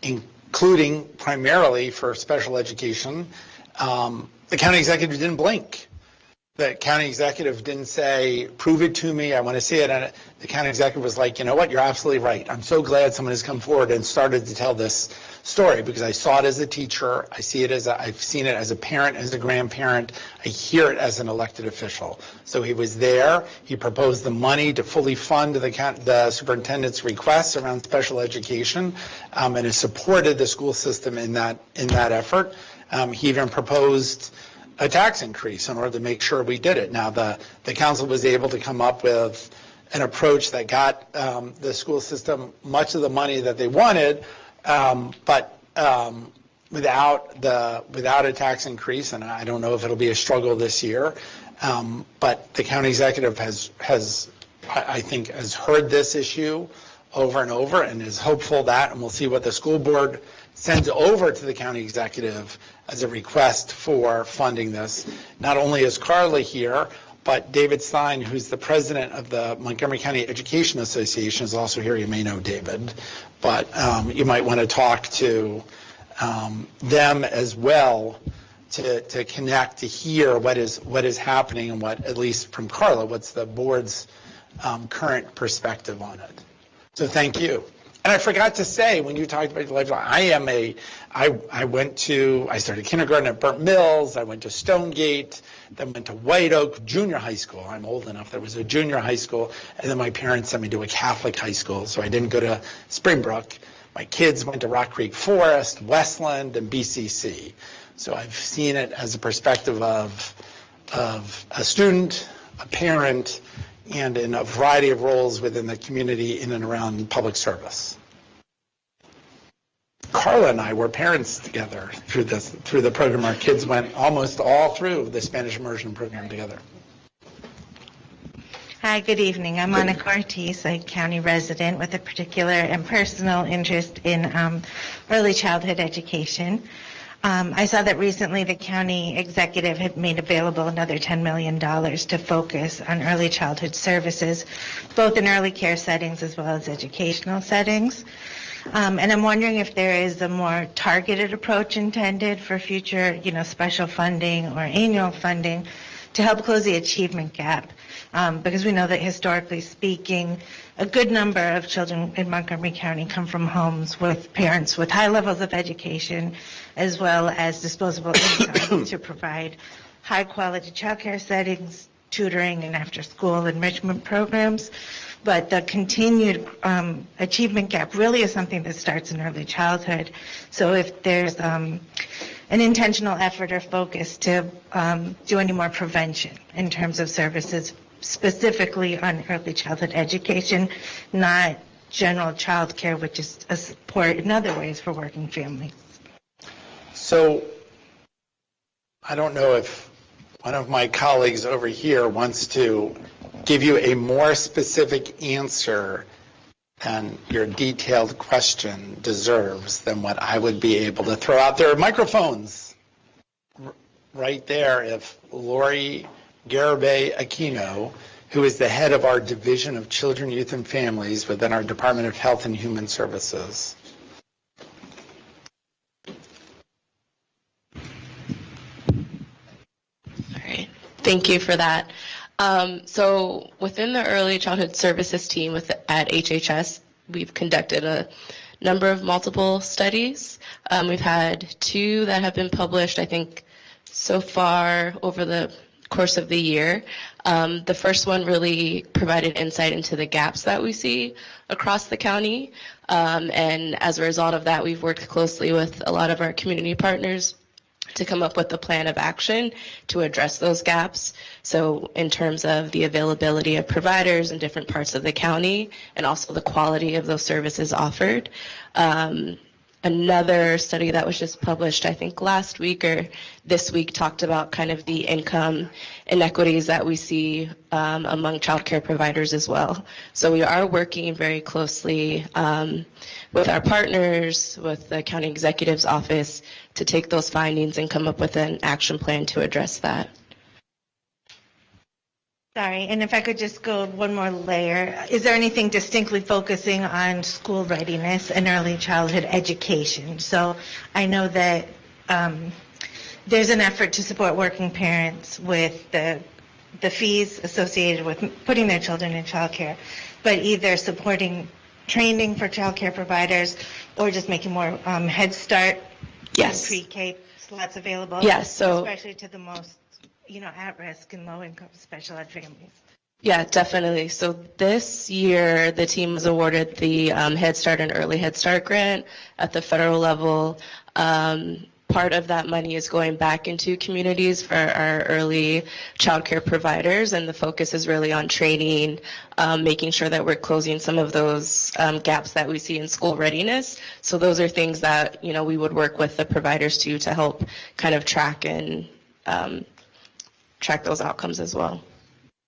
including primarily for special education, the county executive didn't blink. The county executive didn't say, prove it to me, I want to see it. And the county executive was like, you know what, you're absolutely right. I'm so glad someone has come forward and started to tell this story, because I saw it as a teacher, I've seen it as a parent, as a grandparent, I hear it as an elected official. So he was there, he proposed the money to fully fund the superintendent's requests around special education, and has supported the school system in that effort. He even proposed a tax increase in order to make sure we did it. Now, the council was able to come up with an approach that got the school system much of the money that they wanted, but without a tax increase, and I don't know if it'll be a struggle this year, but the county executive has I think has heard this issue over and over and is hopeful that, and we'll see what the school board sends over to the county executive as a request for funding this. Not only is Carla here, but David Stein, who's the president of the Montgomery County Education Association, is also here. You may know David, but you might want to talk to them as well to connect, to hear what is happening, and what, at least from Carla, what's the board's current perspective on it. So thank you. And I forgot to say, when you talked about lifelong, I started kindergarten at Burnt Mills, I went to Stonegate, then went to White Oak Junior High School. I'm old enough, there was a junior high school, and then my parents sent me to a Catholic high school, so I didn't go to Springbrook. My kids went to Rock Creek Forest, Westland, and BCC. So I've seen it as a perspective of a student, a parent, and in a variety of roles within the community in and around public service. Carla and I were parents together through the program. Our kids went almost all through the Spanish immersion program together. Hi, good evening. I'm Monica Ortiz, a county resident with a particular and personal interest in early childhood education. I saw that recently the county executive had made available another $10 million to focus on early childhood services, both in early care settings as well as educational settings. And I'm wondering if there is a more targeted approach intended for future, special funding or annual funding to help close the achievement gap. Because we know that historically speaking, a good number of children in Montgomery County come from homes with parents with high levels of education, as well as disposable income to provide high-quality child care settings, tutoring, and after-school enrichment programs. But the continued achievement gap really is something that starts in early childhood. So if there's an intentional effort or focus to do any more prevention in terms of services, specifically on early childhood education, not general child care, which is a support in other ways for working families. So I don't know if one of my colleagues over here wants to give you a more specific answer than your detailed question deserves than what I would be able to throw out. There are microphones right there if Lori Garibay Aquino, who is the head of our Division of Children, Youth, and Families within our Department of Health and Human Services. All right. Thank you for that. So within the Early Childhood Services team at HHS, we've conducted a number of multiple studies. We've had 2 that have been published, I think, so far over the course of the year. The first one really provided insight into the gaps that we see across the county. And as a result of that, we've worked closely with a lot of our community partners to come up with a plan of action to address those gaps. So in terms of the availability of providers in different parts of the county and also the quality of those services offered. Another study that was just published, I think last week or this week, talked about kind of the income inequities that we see among child care providers as well. So we are working very closely with our partners, with the county executive's office, to take those findings and come up with an action plan to address that. Sorry, and if I could just go one more layer, is there anything distinctly focusing on school readiness and early childhood education? So I know that there's an effort to support working parents with the fees associated with putting their children in child care, but either supporting training for child care providers or just making more Head Start and pre-K slots available. Yes, so especially to the most at-risk and low-income special ed families. Yeah, definitely. So this year, the team was awarded the Head Start and Early Head Start grant at the federal level. Part of that money is going back into communities for our early child care providers, and the focus is really on training, making sure that we're closing some of those gaps that we see in school readiness. So those are things that, we would work with the providers to help kind of track and track those outcomes as well.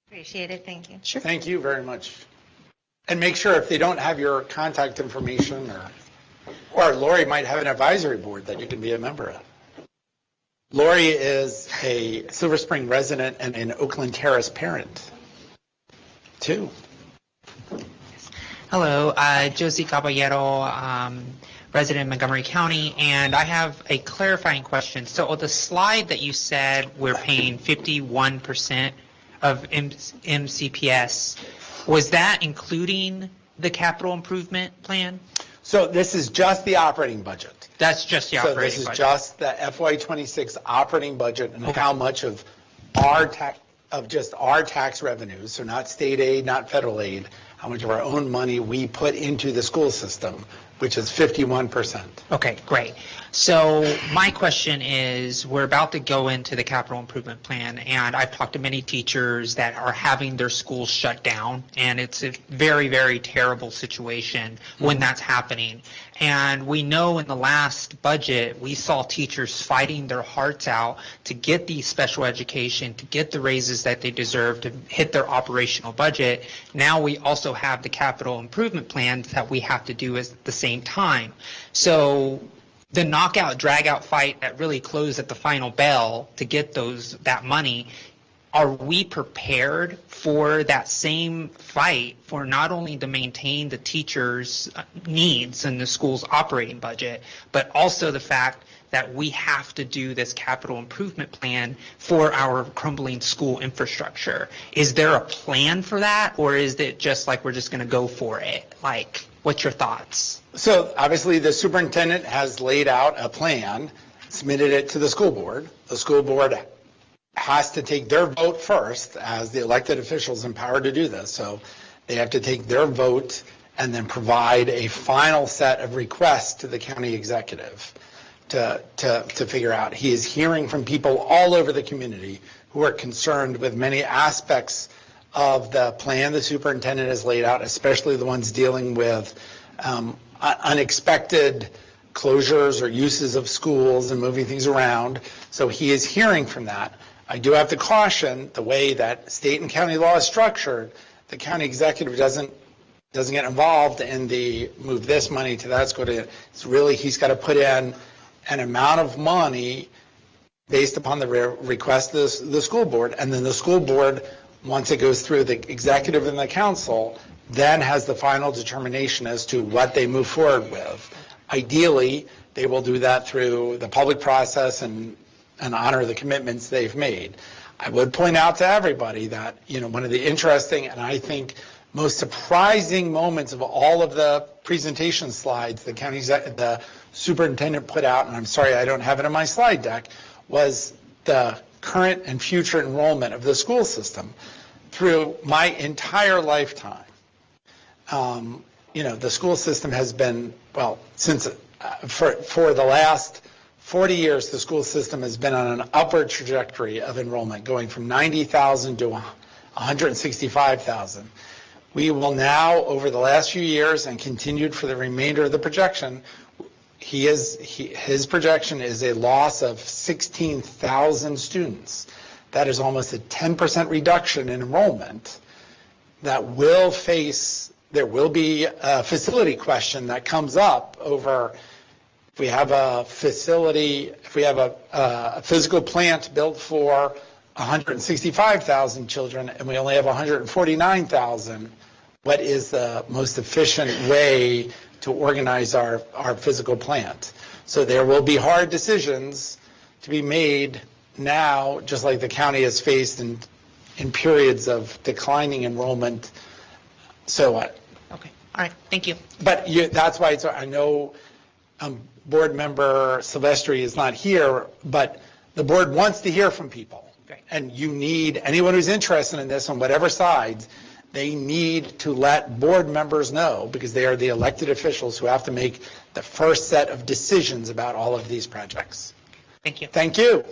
Appreciate it. Thank you. Sure. Thank you very much. And make sure if they don't have your contact information, or Lori might have an advisory board that you can be a member of. Lori is a Silver Spring resident and an Oakland Terrace parent, too. Hello, Josie Caballero, resident in Montgomery County, and I have a clarifying question. So the slide that you said we're paying 51% of MCPS, Was that including the capital improvement plan? So this is just the operating budget. That's just the So operating this is budget. just the FY26 operating budget and Okay. how much of our just our tax revenues, so not state aid, not federal aid, how much of our own money we put into the school system, which is 51%. Okay, great. So my question is, we're about to go into the capital improvement plan, and I've talked to many teachers that are having their schools shut down, and it's a very, very terrible situation when that's happening. And we know in the last budget, we saw teachers fighting their hearts out to get the special education, to get the raises that they deserve, to hit their operational budget. Now we also have the capital improvement plans that we have to do at the same time. So the knockout, drag-out fight that really closed at the final bell to get that money, are we prepared for that same fight for not only to maintain the teachers' needs in the school's operating budget, but also the fact that we have to do this capital improvement plan for our crumbling school infrastructure? Is there a plan for that, or is it just like we're just going to go for it? Like, what's your thoughts? So obviously, the superintendent has laid out a plan, submitted it to the school board. The school board has to take their vote first, as the elected officials empowered to do this. So they have to take their vote and then provide a final set of requests to the county executive to figure out. He is hearing from people all over the community who are concerned with many aspects of the plan the superintendent has laid out, especially the ones dealing with unexpected closures or uses of schools and moving things around. So he is hearing from that. I do have to caution the way that state and county law is structured. The county executive doesn't get involved in the move this money to that. It's really, he's got to put in an amount of money based upon the request of the school board, and then the school board, once it goes through the executive and the council, then has the final determination as to what they move forward with. Ideally, they will do that through the public process and honor the commitments they've made. I would point out to everybody that, one of the interesting and I think most surprising moments of all of the presentation slides the superintendent put out, and I'm sorry I don't have it in my slide deck, was the current and future enrollment of the school system through my entire lifetime. The school system has been, since for the last 40 years, the school system has been on an upward trajectory of enrollment, going from 90,000 to 165,000. We will now, over the last few years and continued for the remainder of the projection, his projection is a loss of 16,000 students. That is almost a 10% reduction in enrollment that will face, there will be a facility question that comes up over if we have a facility, if we have a physical plant built for 165,000 children and we only have 149,000, what is the most efficient way to organize our physical plant? So there will be hard decisions to be made now, just like the county has faced in periods of declining enrollment. So what? Okay, all right, thank you. But that's why I know board member Silvestri is not here, but the board wants to hear from people. Great. And you need, anyone who's interested in this on whatever sides, they need to let board members know, because they are the elected officials who have to make the first set of decisions about all of these projects. Thank you. Thank you.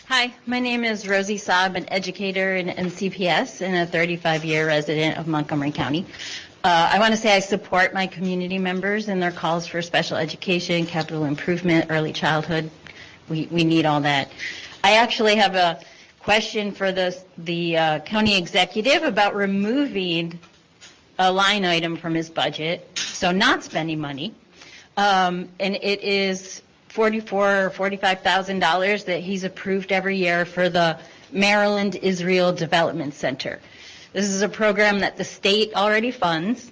Hi, my name is Rosie Saab, an educator in NCPS and a 35-year resident of Montgomery County. I want to say I support my community members in their calls for special education, capital improvement, early childhood. We need all that. I actually have a question for the county executive about removing a line item from his budget, so not spending money. And it is $44,000 or $45,000 that he's approved every year for the Maryland Israel Development Center. This is a program that the state already funds,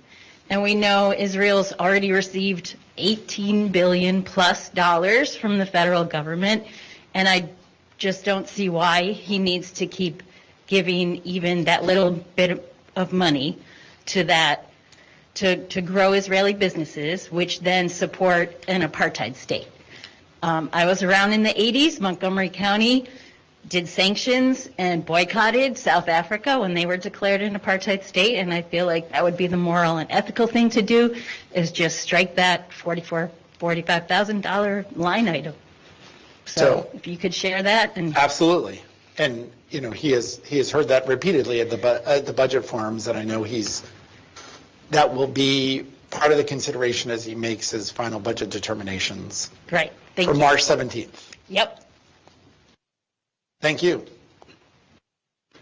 and we know Israel's already received $18 billion plus from the federal government, and I just don't see why he needs to keep giving even that little bit of money to that, to grow Israeli businesses, which then support an apartheid state. I was around in the 80s. Montgomery County did sanctions and boycotted South Africa when they were declared an apartheid state, and I feel like that would be the moral and ethical thing to do, is just strike that $45,000 line item. So if you could share that. And Absolutely. And, you know, he has heard that repeatedly at the budget forums, and I know that will be part of the consideration as he makes his final budget determinations Right. Thank for you. March 17th. Yep. Thank you.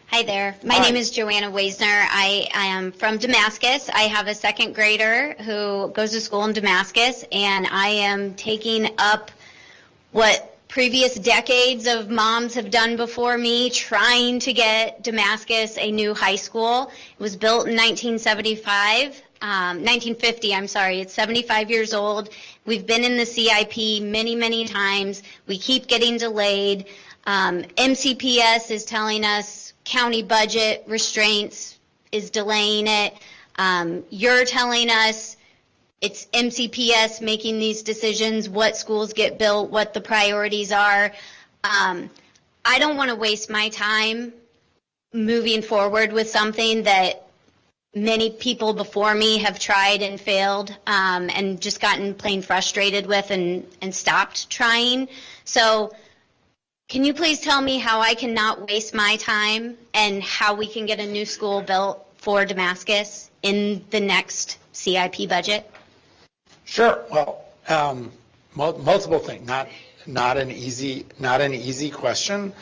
Hi there. My name is Joanna Waisner. I am from Damascus. I have a second grader who goes to school in Damascus, and I am taking up what previous decades of moms have done before me, trying to get Damascus a new high school. It was built in 1950, I'm sorry. It's 75 years old. We've been in the CIP many, many times. We keep getting delayed. MCPS is telling us county budget restraints is delaying it. You're telling us it's MCPS making these decisions, what schools get built, what the priorities are. I don't want to waste my time moving forward with something that many people before me have tried and failed, and just gotten plain frustrated with and stopped trying. So can you please tell me how I can not waste my time and how we can get a new school built for Damascus in the next CIP budget? Sure. Well, multiple things. Not an easy question.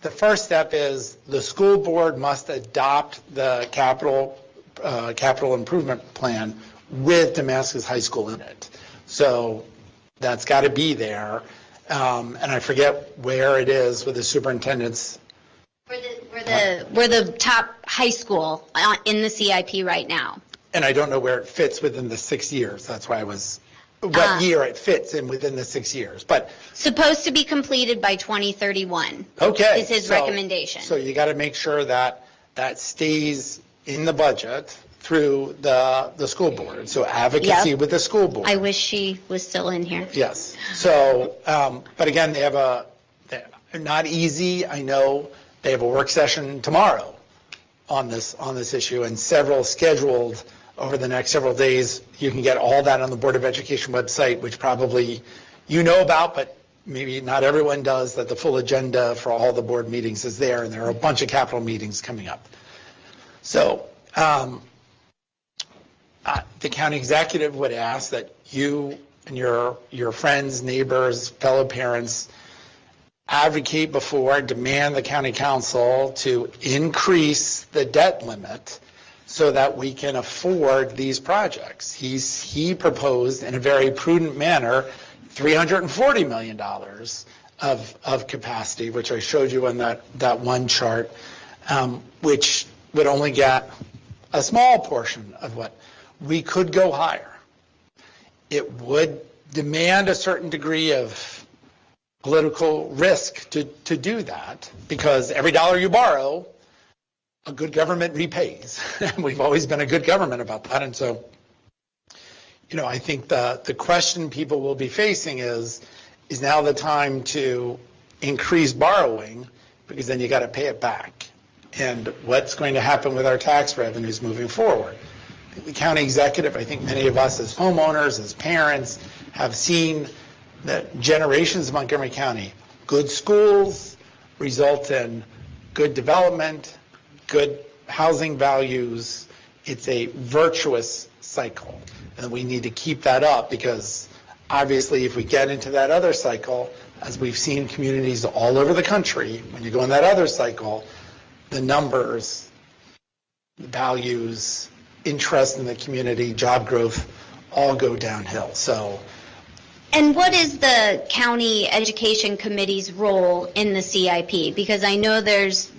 The first step is the school board must adopt the capital improvement plan with Damascus High School in it. So that's got to be there. And I forget where it is with the superintendent's. We're the top high school in the CIP right now. And I don't know where it fits within the 6 years. That's why what year it fits in within the 6 years. But supposed to be completed by 2031. Okay. Is his recommendation. So you got to make sure that stays in the budget through the school board. So advocacy Yep. with the school board. I wish she was still in here. Yes. So, but again, they're not easy. I know they have a work session tomorrow on this issue, and several scheduled over the next several days. You can get all that on the Board of Education website, which probably you know about, but maybe not everyone does, that the full agenda for all the board meetings is there, and there are a bunch of capital meetings coming up. So the county executive would ask that you and your friends, neighbors, fellow parents advocate before, demand the county council to increase the debt lit so that we can afford these projects. He proposed in a very prudent manner $340 million of capacity, which I showed you on that one chart, which would only get a small portion of what we could go higher. It would demand a certain degree of political risk to do that, because every dollar you borrow, a good government repays. We've always been a good government about that. And so, I think the question people will be facing is now the time to increase borrowing, because then you got to pay it back. And what's going to happen with our tax revenues moving forward? The county executive, I think many of us as homeowners, as parents, have seen that generations of Montgomery County, good schools result in good development, good housing values. It's a virtuous cycle, and we need to keep that up, because obviously if we get into that other cycle, as we've seen communities all over the country, when you go in that other cycle, the numbers, the values, interest in the community, job growth, all go downhill. So. And what is the county education committee's role in the CIP? Because I know there's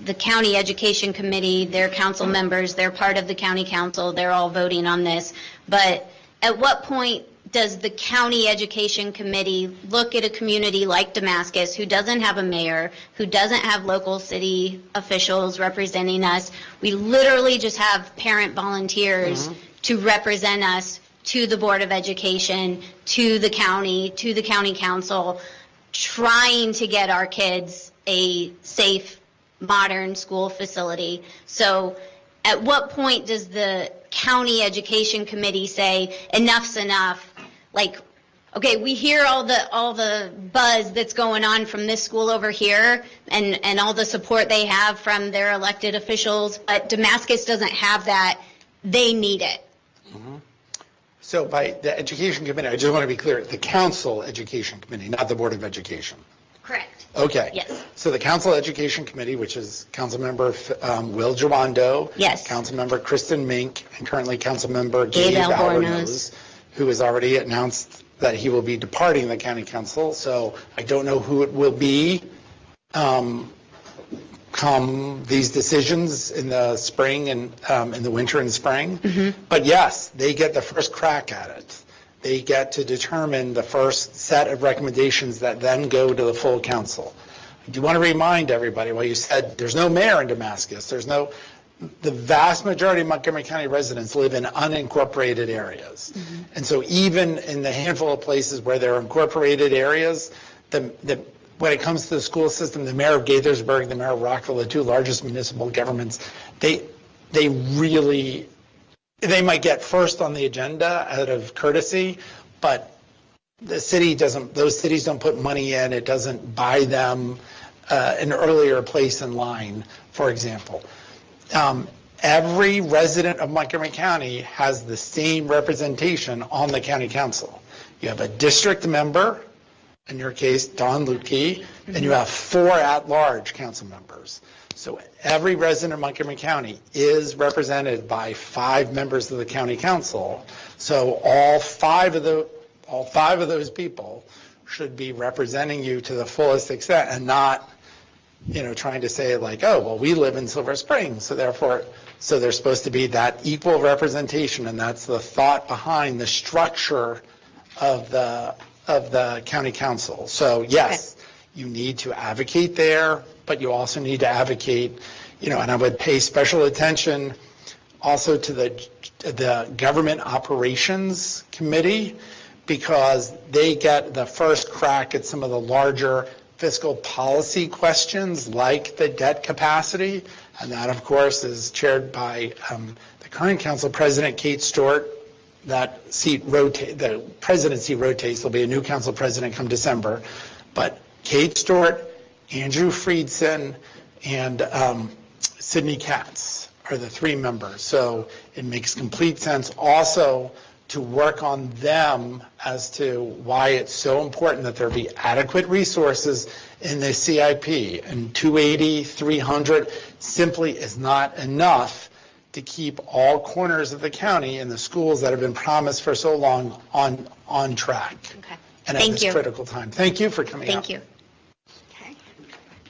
the county education committee, their council members, they're part of the county council, they're all voting on this. But at what point does the county education committee look at a community like Damascus, who doesn't have a mayor, who doesn't have local city officials representing us? We literally just have parent volunteers to represent us to the Board of Education, to the county council, trying to get our kids a safe, modern school facility. So at what point does the county education committee say enough's enough? Like, okay, we hear all the buzz that's going on from this school over here and all the support they have from their elected officials, but Damascus doesn't have that. They need it. So by the education committee, I just want to be clear, the council education committee, not the Board of Education. Correct. Okay. Yes. So the council education committee, which is Councilmember Will Jawando. Yes. Councilmember Kristen Mink, and currently Councilmember Gabe Albornoz, Albornoz, who has already announced that he will be departing the county council. So I don't know who it will be come these decisions in the spring and in the winter and spring. But yes, they get the first crack at it. They get to determine the first set of recommendations that then go to the full council. I do want to remind everybody, well, you said there's no mayor in Damascus. The vast majority of Montgomery County residents live in unincorporated areas. And so even in the handful of places where there are incorporated areas, when it comes to the school system, the mayor of Gaithersburg, the mayor of Rockville, the two largest municipal governments, they might get first on the agenda out of courtesy, but those cities don't put money in. It doesn't buy them an earlier place in line, for example. Every resident of Montgomery County has the same representation on the county council. You have a district member, in your case, Don Lutke, and you have 4 at-large council members. So every resident of Montgomery County is represented by 5 members of the county council. So all five of those people should be representing you to the fullest extent, and not, trying to say like, oh, well, we live in Silver Springs, so therefore, there's supposed to be that equal representation, and that's the thought behind the structure of the county council. So yes, you need to advocate there, but you also need to advocate, and I would pay special attention also to the government operations committee, because they get the first crack at some of the larger fiscal policy questions like the debt capacity. And that, of course, is chaired by the current council president, Kate Stewart. That the presidency rotates. There'll be a new council president come December. But Kate Stewart, Andrew Friedson, and Sidney Katz are the 3 members. So it makes complete sense also to work on them as to why it's so important that there be adequate resources in the CIP. And 280, 300 simply is not enough to keep all corners of the county and the schools that have been promised for so long on track. Okay. And at this critical time. Thank you for coming out. Thank you. Okay.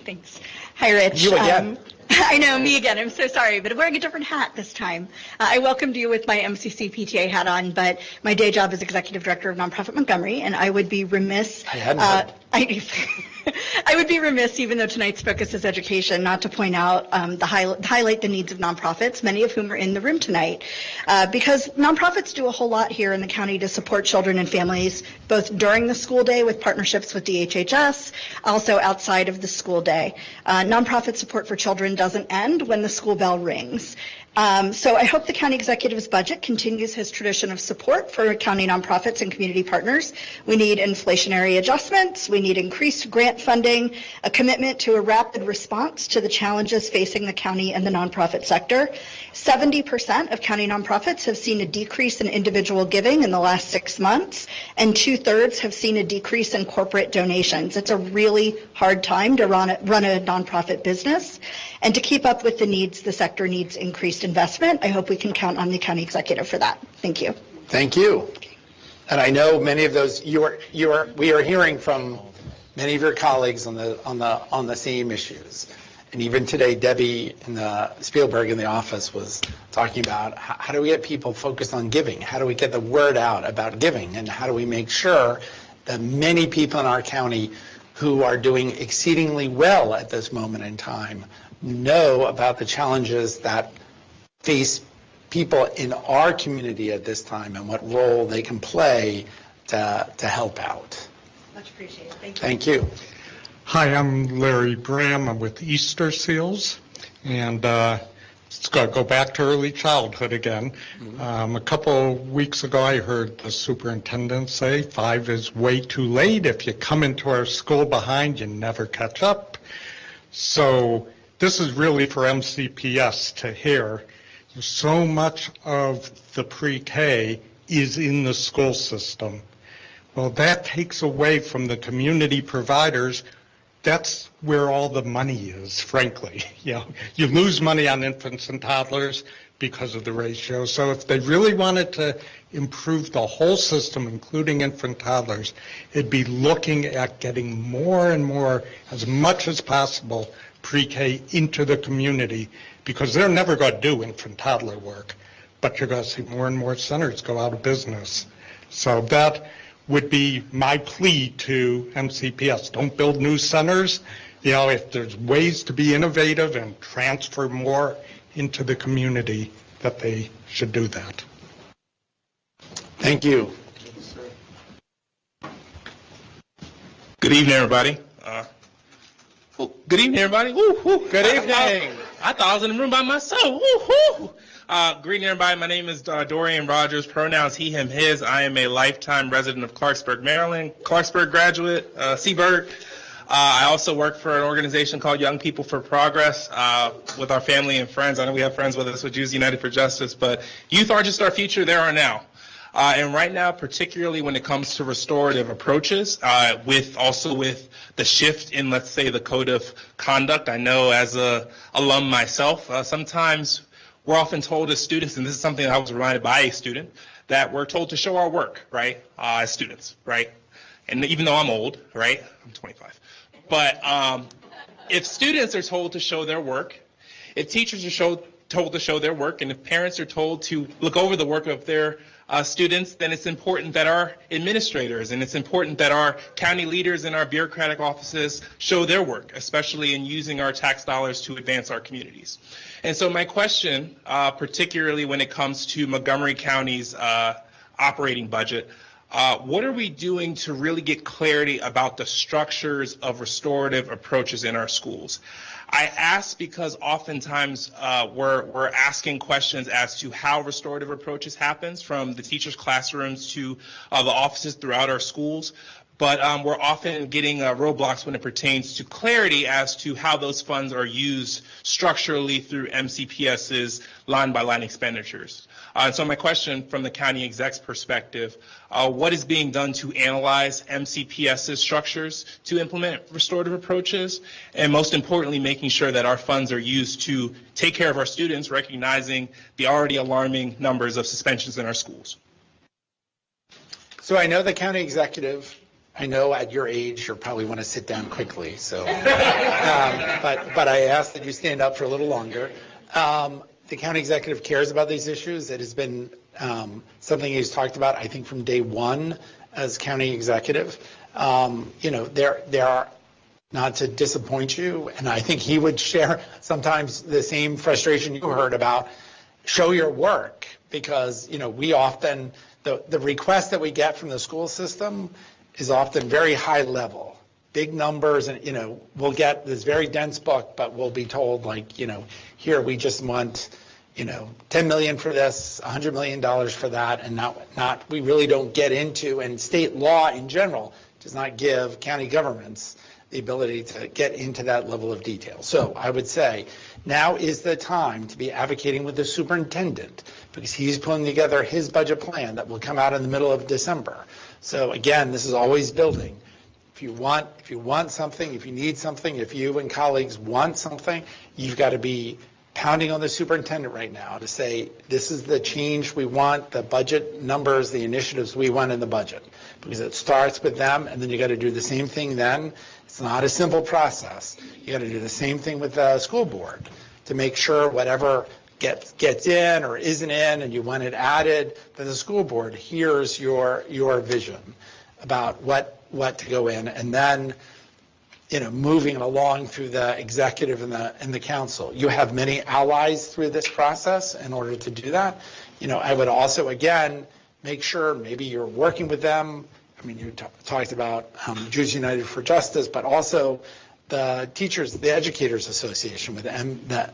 Thanks. Hi, Rich. You again. I know, me again. I'm so sorry, but I'm wearing a different hat this time. I welcomed you with my MCC PTA hat on, but my day job is Executive Director of Nonprofit Montgomery, and I would be remiss. I hadn't heard. I would be remiss, even though tonight's focus is education, not to point out highlight the needs of nonprofits, many of whom are in the room tonight, because nonprofits do a whole lot here in the county to support children and families, both during the school day with partnerships with DHHS, also outside of the school day. Nonprofit support for children doesn't end when the school bell rings. So I hope the county executive's budget continues his tradition of support for county nonprofits and community partners. We need inflationary adjustments. We need increased grant funding, a commitment to a rapid response to the challenges facing the county and the nonprofit sector. 70% of county nonprofits have seen a decrease in individual giving in the last 6 months, and 2/3 have seen a decrease in corporate donations. It's a really hard time to run a nonprofit business. And to keep up with the needs, the sector needs increased investment. I hope we can count on the county executive for that. Thank you. Thank you. And I know many of those we are hearing from many of your colleagues on the same issues. And even today, Debbie Spielberg in the office was talking about how do we get people focused on giving? How do we get the word out about giving? And how do we make sure that many people in our county who are doing exceedingly well at this moment in time know about the challenges that face people in our community at this time and what role they can play to help out. Much appreciated. Thank you. Thank you. Hi, I'm Larry Bram. I'm with Easter Seals, and it's going to go back to early childhood again. A couple weeks ago, I heard the superintendent say 5 is way too late. If you come into our school behind, you never catch up. So this is really for MCPS to hear. So much of the pre-K is in the school system. Well, that takes away from the community providers. That's where all the money is, frankly. You lose money on infants and toddlers because of the ratio. So if they really wanted to improve the whole system, including infant toddlers, it'd be looking at getting more and more, as much as possible, pre-K into the community, because they're never going to do infant toddler work, but you're going to see more and more centers go out of business. So that would be my plea to MCPS. Don't build new centers. If there's ways to be innovative and transfer more into the community, that they should do that. Thank you. Good evening, everybody. Good evening, everybody. Good evening. I thought I was in the room by myself. Greeting, everybody. My name is Dorian Rogers. Pronouns he, him, his. I am a lifetime resident of Clarksburg, Maryland. Clarksburg graduate, Seaburg. I also work for an organization called Young People for Progress with our family and friends. I know we have friends with us with Jews United for Justice, but youth are just our future. They are now. And right now, particularly when it comes to restorative approaches, with the shift in, let's say, the code of conduct. I know as a alum myself, sometimes we're often told as students, and this is something that I was reminded by a student, that we're told to show our work, right, as students, right? And even though I'm old, right, I'm 25. But if students are told to show their work, if teachers are told to show their work, and if parents are told to look over the work of their students, then it's important that our administrators and it's important that our county leaders and our bureaucratic offices show their work, especially in using our tax dollars to advance our communities. And so my question, particularly when it comes to Montgomery County's operating budget, what are we doing to really get clarity about the structures of restorative approaches in our schools? I ask because oftentimes we're asking questions as to how restorative approaches happens from the teachers' classrooms to the offices throughout our schools, but we're often getting roadblocks when it pertains to clarity as to how those funds are used structurally through MCPS's line-by-line expenditures. And so my question from the county exec's perspective, what is being done to analyze MCPS's structures to implement restorative approaches, and most importantly, making sure that our funds are used to take care of our students, recognizing the already alarming numbers of suspensions in our schools? So I know the county executive, I know at your age you'll probably want to sit down quickly, so, but I ask that you stand up for a little longer. The county executive cares about these issues. It has been something he's talked about, I think, from day one as county executive. There are, not to disappoint you, and I think he would share sometimes the same frustration you heard about, show your work, because, we often, the request that we get from the school system is often very high level. Big numbers, and we'll get this very dense book, but we'll be told here we just want 10 million for this, $100 million for that, and not we really don't get into, and state law in general does not give county governments the ability to get into that level of detail. So I would say now is the time to be advocating with the superintendent, because he's putting together his budget plan that will come out in the middle of December. So again, this is always building. If you want something, if you need something, if you and colleagues want something, you've got to be pounding on the superintendent right now to say, this is the change we want, the budget numbers, the initiatives we want in the budget. Because it starts with them, and then you got to do the same thing then. It's not a simple process. You got to do the same thing with the school board to make sure whatever gets in or isn't in, and you want it added, then the school board hears your vision about what to go in, and then moving it along through the executive and the council. You have many allies through this process in order to do that. I would also, again, make sure maybe you're working with them. I mean, you talked about Jews United for Justice, but also the teachers, the Educators Association with the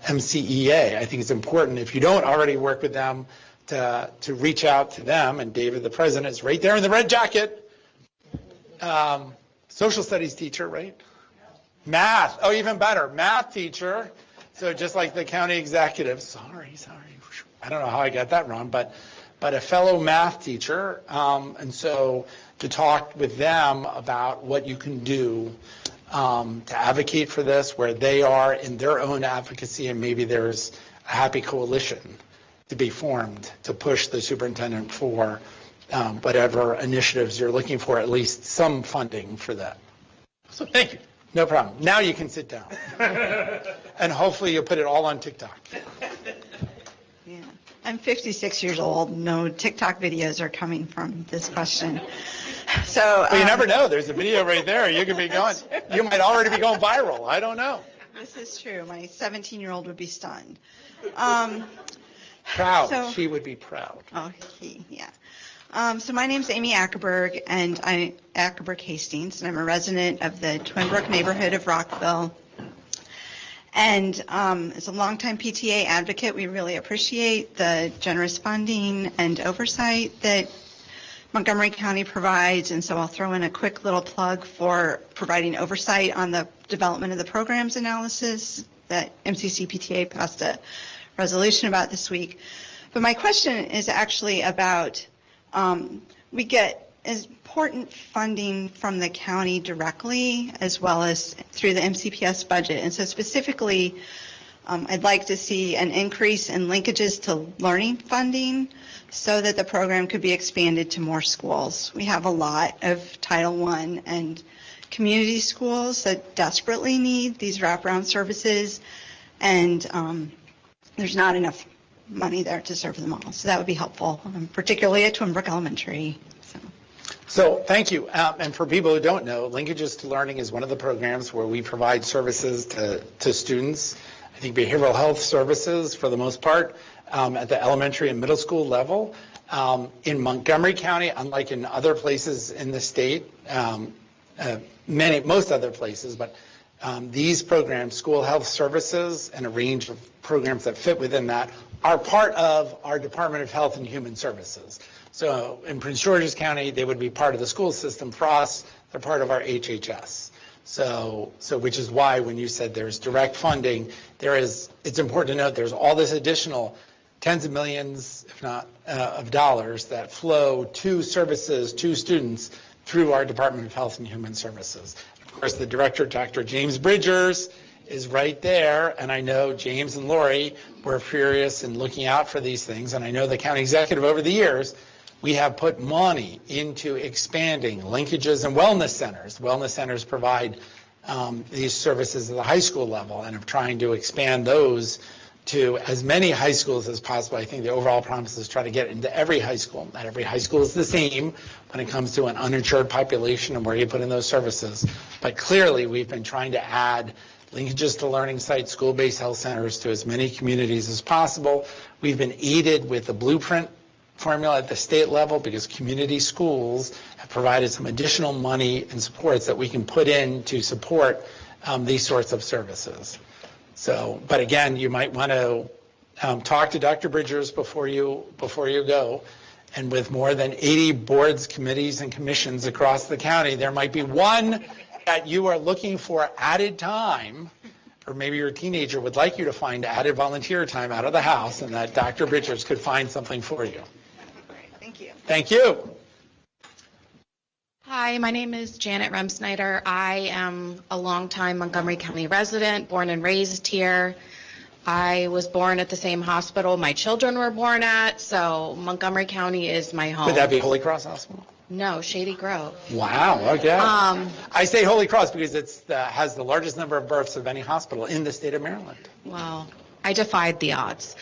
MCEA. I think it's important, if you don't already work with them, to reach out to them. And David, the president, is right there in the red jacket. Social studies teacher, right? Math, oh, even better, math teacher. So just like the county executive, sorry. I don't know how I got that wrong, but a fellow math teacher. And so to talk with them about what you can do to advocate for this, where they are in their own advocacy, and maybe there's a happy coalition to be formed to push the superintendent for whatever initiatives you're looking for, at least some funding for that. So thank you. No problem. Now you can sit down. And hopefully you'll put it all on TikTok. Yeah. I'm 56 years old. No TikTok videos are coming from this question. So Well, you never know. There's a video right there. You could be going. You might already be going viral. I don't know. This is true. My 17-year-old would be stunned. Proud. She would be proud. Oh, yeah. So my name's Amy Ackerberg, and I'm Ackerberg Hastings, and I'm a resident of the Twin Brook neighborhood of Rockville. And as a longtime PTA advocate, we really appreciate the generous funding and oversight that Montgomery County provides. And so I'll throw in a quick little plug for providing oversight on the development of the programs analysis that MCC PTA passed a resolution about this week. But my question is actually about we get important funding from the county directly as well as through the MCPS budget. And so specifically, I'd like to see an increase in linkages to learning funding so that the program could be expanded to more schools. We have a lot of Title I and community schools that desperately need these wraparound services, and there's not enough money there to serve them all. So that would be helpful, particularly at Twin Brook Elementary. So thank you. And for people who don't know, Linkages to Learning is one of the programs where we provide services to students. I think behavioral health services for the most part at the elementary and middle school level. In Montgomery County, unlike in other places in the state, most other places, but these programs, school health services and a range of programs that fit within that, are part of our Department of Health and Human Services. So in Prince George's County, they would be part of the school system. For us, they're part of our HHS. So which is why when you said there's direct funding, it's important to note there's all this additional tens of millions, if not of dollars that flow to services, to students through our Department of Health and Human Services. Of course, the director, Dr. James Bridgers, is right there, and I know James and Lori were furious in looking out for these things, and I know the county executive over the years, we have put money into expanding linkages and wellness centers. Wellness centers provide these services at the high school level, and of trying to expand those to as many high schools as possible. I think the overall promise is try to get into every high school. Not every high school is the same when it comes to an uninsured population and where you put in those services, but clearly we've been trying to add linkages to learning sites, school-based health centers to as many communities as possible. We've been aided with the blueprint formula at the state level because community schools have provided some additional money and supports that we can put in to support these sorts of services. So, but again, you might want to talk to Dr. Bridgers before you go. And with more than 80 boards, committees, and commissions across the county, there might be one that you are looking for added time, or maybe your teenager would like you to find added volunteer time out of the house, and that Dr. Bridgers could find something for you. Great. Thank you. Thank you. Hi, my name is Janet Remsnyder. I am a longtime Montgomery County resident, born and raised here. I was born at the same hospital my children were born at, so Montgomery County is my home. Would that be Holy Cross Hospital? No, Shady Grove. Wow, okay. I say Holy Cross because has the largest number of births of any hospital in the state of Maryland. Well, I defied the odds.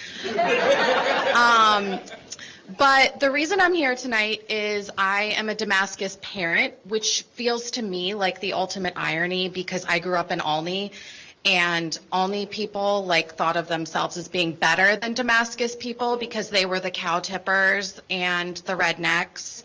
But the reason I'm here tonight is I am a Damascus parent, which feels to me like the ultimate irony because I grew up in Olney, and Olney people thought of themselves as being better than Damascus people because they were the cow tippers and the rednecks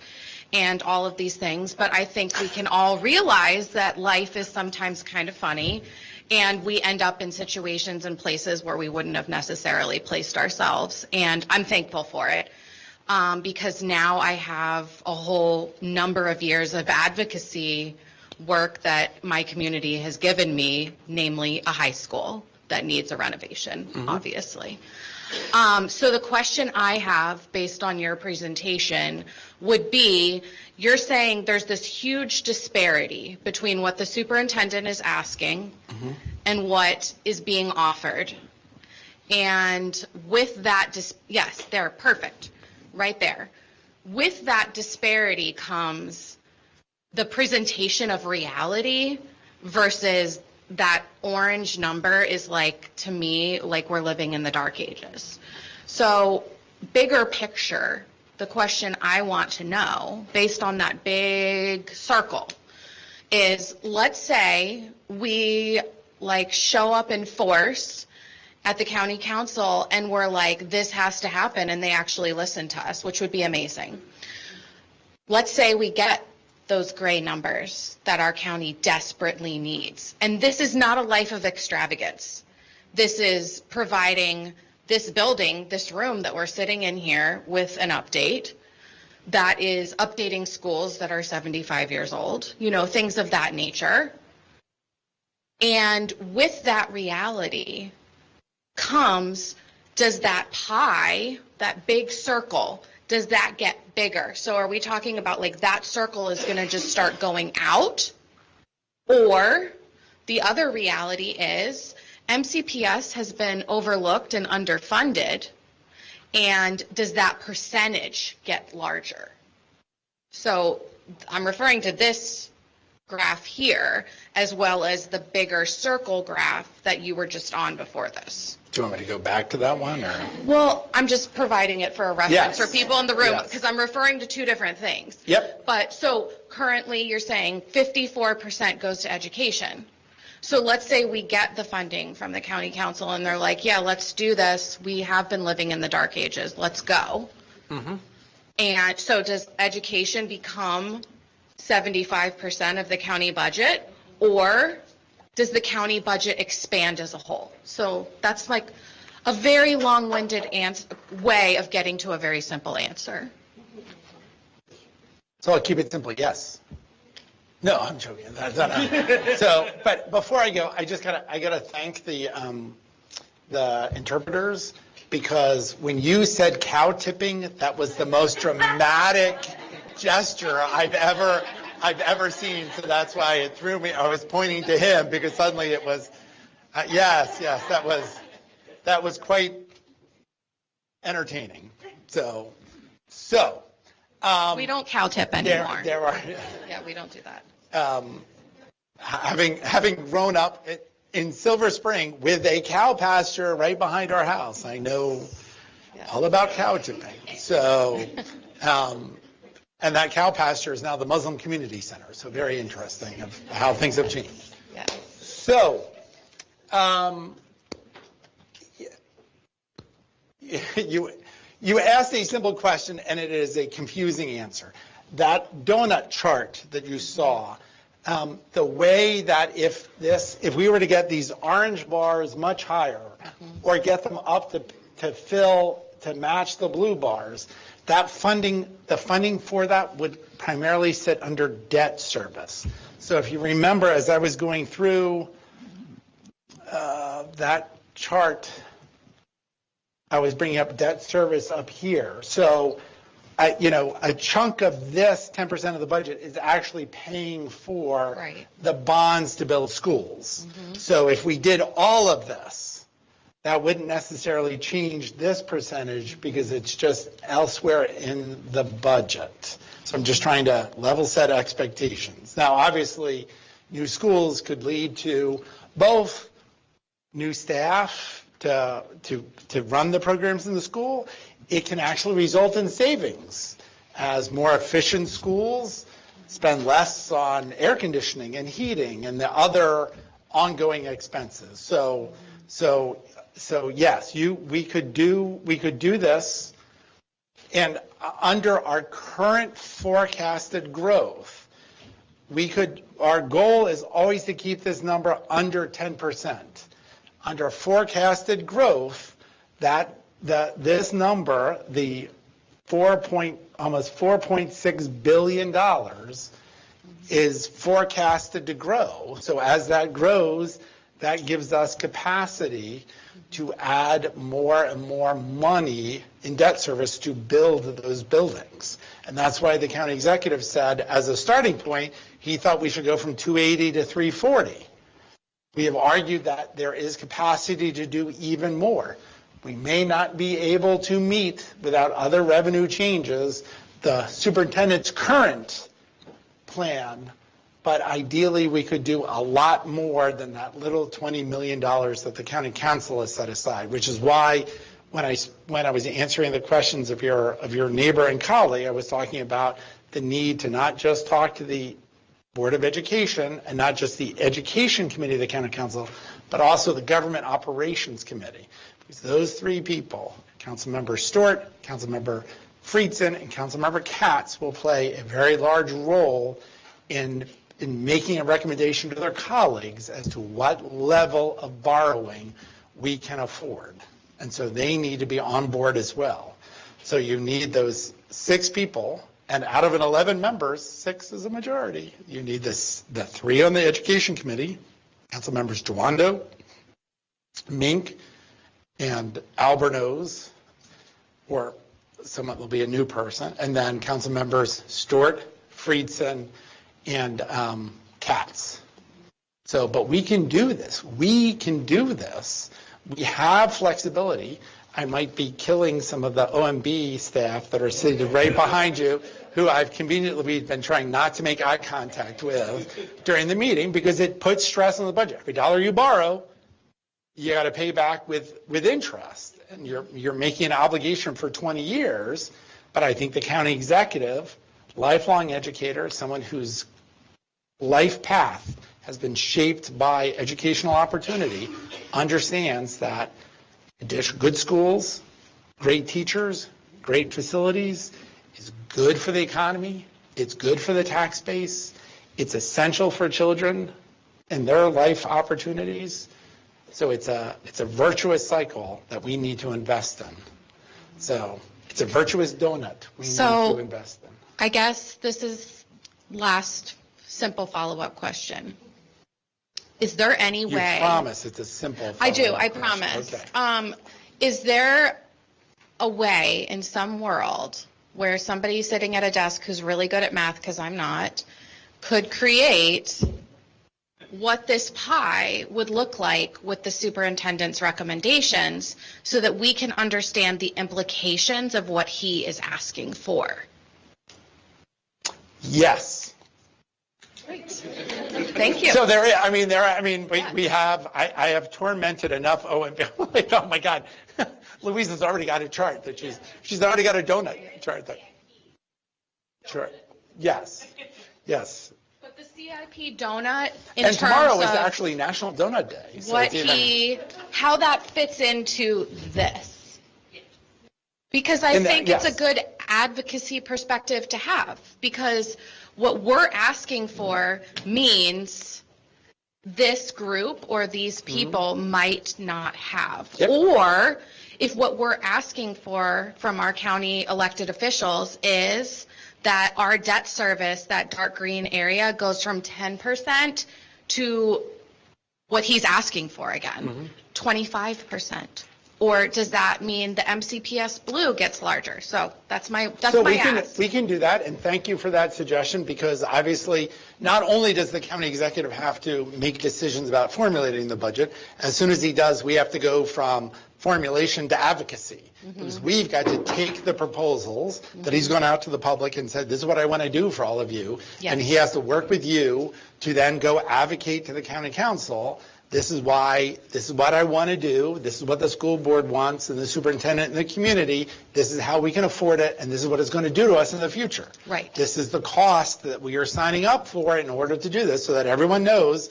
and all of these things. But I think we can all realize that life is sometimes kind of funny, and we end up in situations and places where we wouldn't have necessarily placed ourselves. And I'm thankful for it. Because now I have a whole number of years of advocacy work that my community has given me, namely a high school that needs a renovation, obviously. So the question I have, based on your presentation, would be, you're saying there's this huge disparity between what the superintendent is asking and what is being offered. And with that, yes, they're perfect. Right there. With that disparity comes the presentation of reality versus that orange number is to me, we're living in the dark ages. So bigger picture, the question I want to know, based on that big circle, is let's say we show up in force at the county council and we're this has to happen, and they actually listen to us, which would be amazing. Let's say we get those gray numbers that our county desperately needs. And this is not a life of extravagance. This is providing this building, this room that we're sitting in here with an update that is updating schools that are 75 years old, things of that nature. And with that reality comes, does that pie, that big circle, does that get bigger? So are we talking about that circle is going to just start going out? Or the other reality is MCPS has been overlooked and underfunded, and does that percentage get larger? So I'm referring to this graph here as well as the bigger circle graph that you were just on before this. Do you want me to go back to that one? Or? Well, I'm just providing it for a reference Yes. for people in the room Yes. because I'm referring to two different things. Yep. But so currently you're saying 54% goes to education. So let's say we get the funding from the county council and they're like, yeah, let's do this. We have been living in the dark ages. Let's go. And so does education become 75% of the county budget, or does the county budget expand as a whole? So that's a very long-winded way of getting to a very simple answer. So I'll keep it simple, yes. No, I'm joking. So, but before I go, I gotta thank the interpreters, because when you said cow tipping, that was the most dramatic gesture I've ever seen. So that's why it threw me. I was pointing to him because suddenly it was, yes, that was quite entertaining. So. We don't cow tip anymore. There are. Yeah, we don't do that. Having grown up in Silver Spring with a cow pasture right behind our house, I know all about cow tipping. So, and that cow pasture is now the Muslim Community Center. So very interesting of how things have changed. Yeah. So, you asked a simple question and it is a confusing answer. That donut chart that you saw, the way that if we were to get these orange bars much higher, or get them up to match the blue bars, the funding for that would primarily sit under debt service. So if you remember, as I was going through that chart, I was bringing up debt service up here. So, a chunk of this 10% of the budget is actually paying for the bonds to build schools. So if we did all of this, that wouldn't necessarily change this percentage because it's just elsewhere in the budget. So I'm just trying to level set expectations. Now, obviously, new schools could lead to both new staff to run the programs in the school. It can actually result in savings as more efficient schools spend less on air conditioning and heating and the other ongoing expenses. So yes, we could do this, and under our current forecasted growth, our goal is always to keep this number under 10%. Under forecasted growth, this number, the almost $4.6 billion, is forecasted to grow. So as that grows, that gives us capacity to add more and more money in debt service to build those buildings. And that's why the county executive said, as a starting point, he thought we should go from 280 to 340. We have argued that there is capacity to do even more. We may not be able to meet, without other revenue changes, the superintendent's current plan, but ideally we could do a lot more than that little $20 million that the county council has set aside, which is why when I was answering the questions of your neighbor and colleague, I was talking about the need to not just talk to the Board of Education and not just the Education Committee of the County Council, but also the Government Operations Committee. Because those three people, Councilmember Stewart, Councilmember Friedson, and Councilmember Katz, will play a very large role in making a recommendation to their colleagues as to what level of borrowing we can afford. And so they need to be on board as well. So you need those 6 people, and out of an 11 members, 6 is a majority. You need the 3 on the Education Committee, Councilmembers Dewando, Mink, and Albornoz, or someone will be a new person, and then Councilmembers Stewart, Friedson, and Katz. So, but we can do this. We can do this. We have flexibility. I might be killing some of the OMB staff that are sitting right behind you, who I've conveniently been trying not to make eye contact with during the meeting because it puts stress on the budget. Every dollar you borrow, you got to pay back with interest, and you're making an obligation for 20 years. But I think the county executive, lifelong educator, someone whose life path has been shaped by educational opportunity, understands that good schools, great teachers, great facilities is good for the economy, it's good for the tax base, it's essential for children and their life opportunities. So it's a virtuous cycle that we need to invest in. So it's a virtuous donut we need to invest in. I guess this is last simple follow-up question. Is there any way? You promise it's a simple follow-up I do, I question. promise. Okay. Is there a way in some world where somebody sitting at a desk who's really good at math, because I'm not, could create what this pie would look like with the superintendent's recommendations so that we can understand the implications of what he is asking for? Yes. Great. Thank you. So we have, I have tormented enough OMB. Oh my God. Louise has already got a chart that she's already got a donut chart there. Sure. Yes. Yes. But the CIP donut and tomorrow is actually National Donut Day. So how that fits into this. Because I think it's a good advocacy perspective to have, because what we're asking for means this group or these people might not have. Yep. Or if what we're asking for from our county elected officials is that our debt service, that dark green area, goes from 10% to what he's asking for again, 25%. Or does that mean the MCPS blue gets larger? So that's my So ask. we can do that, and thank you for that suggestion, because obviously, not only does the county executive have to make decisions about formulating the budget, as soon as he does, we have to go from formulation to advocacy. Because we've got to take the proposals that he's gone out to the public and said, this is what I want to do for all of you. Yes. And he has to work with you to then go advocate to the county council. This is what I want to do. This is what the school board wants and the superintendent and the community. This is how we can afford it, and this is what it's going to do to us in the future. Right. This is the cost that we are signing up for in order to do this, so that everyone knows.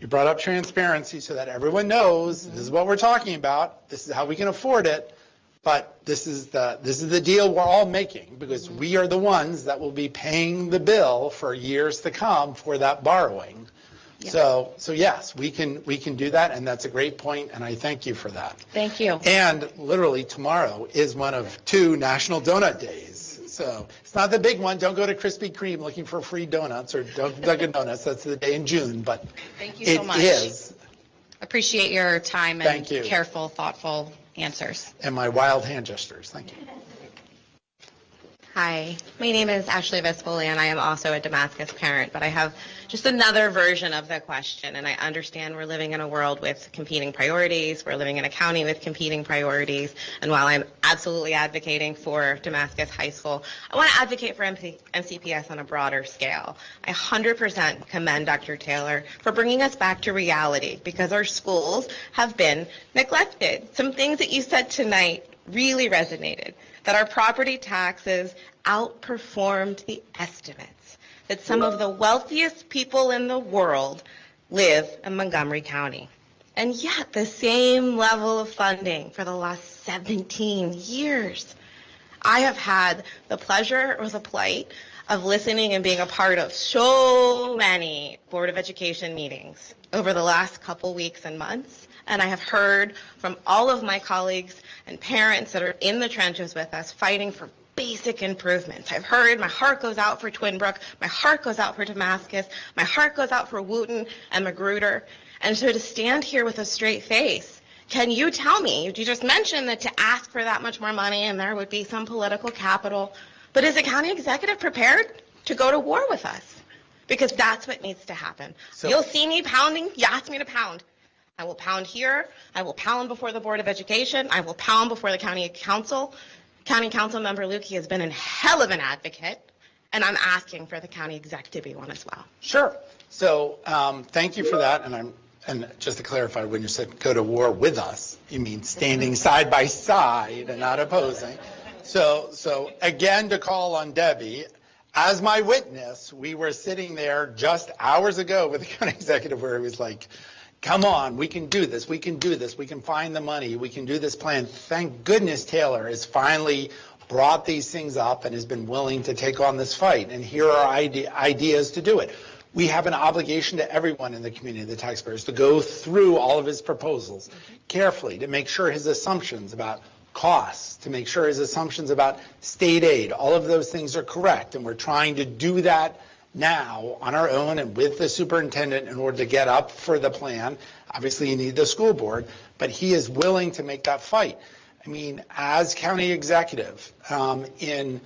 You brought up transparency, so that everyone knows this is what we're talking about. This is how we can afford it. But this is the deal we're all making, because we are the ones that will be paying the bill for years to come for that borrowing. So yes, we can do that, and that's a great point, and I thank you for that. Thank you. And literally tomorrow is one of 2 National Donut Days. So it's not the big one. Don't go to Krispy Kreme looking for free donuts or Dunkin' Donuts. That's the day in June, but Thank you so much. it is. Appreciate your time and Thank you. careful, thoughtful answers. And my wild hand gestures. Thank you. Hi, my name is Ashley Vespoli, and I am also a Damascus parent, but I have just another version of the question, and I understand we're living in a world with competing priorities, we're living in a county with competing priorities, and while I'm absolutely advocating for Damascus High School, I want to advocate for MCPS on a broader scale. I 100% commend Dr. Taylor for bringing us back to reality, because our schools have been neglected. Some things that you said tonight really resonated. That our property taxes outperformed the estimates, that some of the wealthiest people in the world live in Montgomery County. And yet the same level of funding for the last 17 years. I have had the pleasure or the plight of listening and being a part of so many Board of Education meetings over the last couple weeks and months. And I have heard from all of my colleagues and parents that are in the trenches with us fighting for basic improvements. I've heard my heart goes out for Twinbrook, my heart goes out for Damascus, my heart goes out for Wooten and Magruder. And so to stand here with a straight face, can you tell me, you just mentioned that to ask for that much more money and there would be some political capital, but is the county executive prepared to go to war with us? Because that's what needs to happen. You'll see me pounding, you ask me to pound. I will pound here. I will pound before the Board of Education. I will pound before the County Council. County Council Member Lukey has been a hell of an advocate, and I'm asking for the county exec to be one as well. Sure. So thank you for that. And just to clarify, when you said go to war with us, you mean standing side by side and not opposing. So again, to call on Debbie, as my witness, we were sitting there just hours ago with the county executive where he was like, come on, we can do this, we can do this, we can find the money, we can do this plan. Thank goodness Taylor has finally brought these things up and has been willing to take on this fight. And here are ideas to do it. We have an obligation to everyone in the community, the taxpayers, to go through all of his proposals carefully, to make sure his assumptions about costs, to make sure his assumptions about state aid, all of those things are correct. And we're trying to do that now on our own and with the superintendent in order to get up for the plan. Obviously, you need the school board, but he is willing to make that fight. I mean, as county executive, in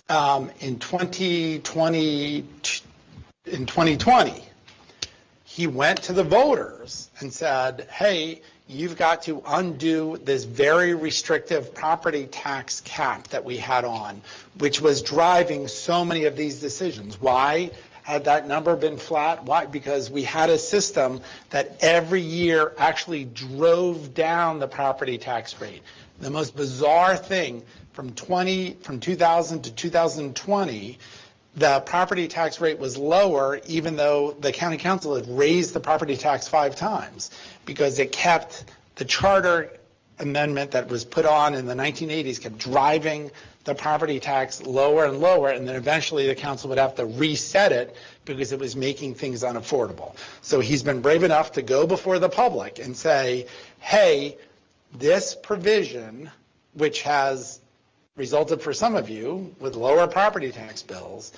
2020, he went to the voters and said, hey, you've got to undo this very restrictive property tax cap that we had on, which was driving so many of these decisions. Why had that number been flat? Why? Because we had a system that every year actually drove down the property tax rate. The most bizarre thing, from 2000 to 2020, the property tax rate was lower even though the county council had raised the property tax 5 times because it kept the charter amendment that was put on in the 1980s kept driving the property tax lower and lower, and then eventually the council would have to reset it because it was making things unaffordable. So he's been brave enough to go before the public and say, hey, this provision, which has resulted for some of you with lower property tax bills,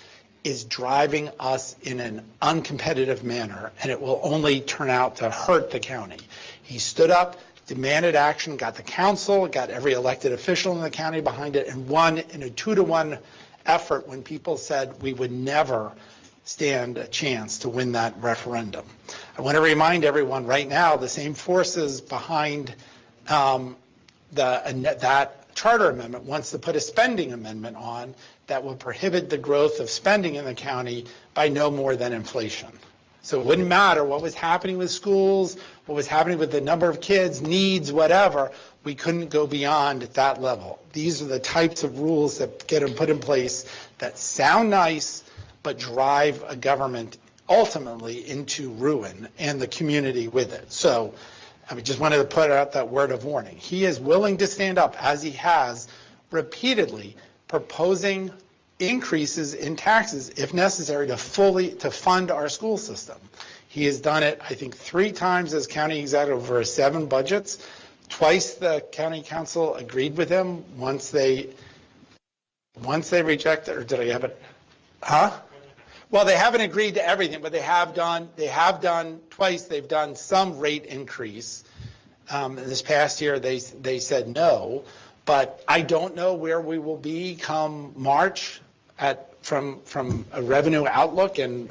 is driving us in an uncompetitive manner, and it will only turn out to hurt the county. He stood up demanded action, got the council, got every elected official in the county behind it, and won in a 2-to-1 effort when people said we would never stand a chance to win that referendum. I want to remind everyone right now, the same forces behind that charter amendment wants to put a spending amendment on that will prohibit the growth of spending in the county by no more than inflation. So it wouldn't matter what was happening with schools, what was happening with the number of kids, needs, whatever, we couldn't go beyond that level. These are the types of rules that get them put in place that sound nice, but drive a government ultimately into ruin and the community with it. So I just wanted to put out that word of warning. He is willing to stand up, as he has repeatedly, proposing increases in taxes if necessary to fund our school system. He has done it, I think, 3 times as county executive over 7 budgets. Twice the county council agreed with him. Once they rejected, or did I have it? Huh? Well, they haven't agreed to everything, but they have done twice, they've done some rate increase. This past year, they said no, but I don't know where we will be come March from a revenue outlook and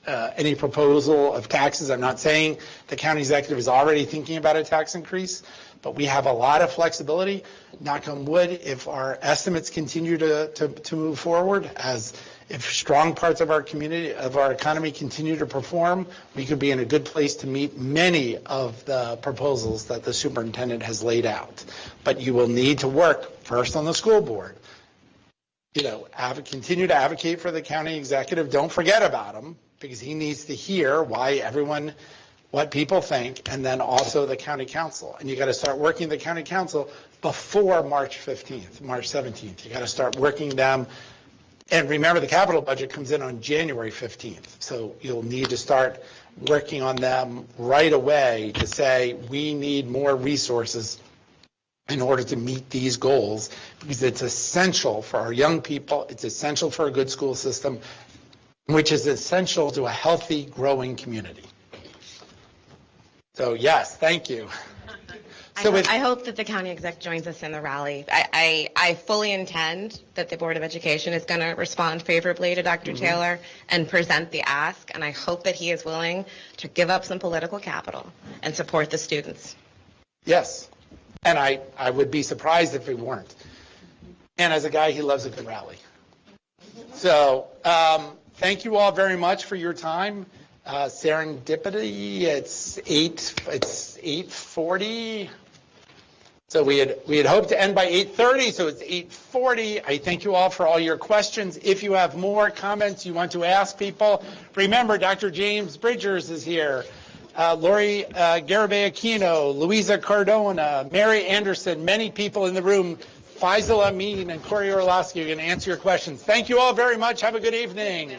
any proposal of taxes. I'm not saying the county executive is already thinking about a tax increase, but we have a lot of flexibility. Knock on wood, if our estimates continue to move forward, if strong parts of our community, of our economy continue to perform, we could be in a good place to meet many of the proposals that the superintendent has laid out. But you will need to work first on the school board. Continue to advocate for the county executive. Don't forget about him, because he needs to hear what people think, and then also the county council. And you got to start working the county council before March 15th, March 17th. You got to start working them. And remember, the capital budget comes in on January 15th. So you'll need to start working on them right away to say, we need more resources in order to meet these goals, because it's essential for our young people. It's essential for a good school system, which is essential to a healthy, growing community. So yes, thank you. I hope that the county exec joins us in the rally. I fully intend that the Board of Education is going to respond favorably to Dr. Taylor and present the ask, and I hope that he is willing to give up some political capital and support the students. Yes, and I would be surprised if he weren't. And as a guy, he loves a good rally. So thank you all very much for your time. Serendipity, it's 8:40. So we had hoped to end by 8:30, so it's 8:40. I thank you all for all your questions. If you have more comments you want to ask people, remember Dr. James Bridgers is here. Lori Garibay-Aquino, Louisa Cardona, Mary Anderson, many people in the room, Faisal Amin and Corey Orlowski are going to answer your questions. Thank you all very much. Have a good evening.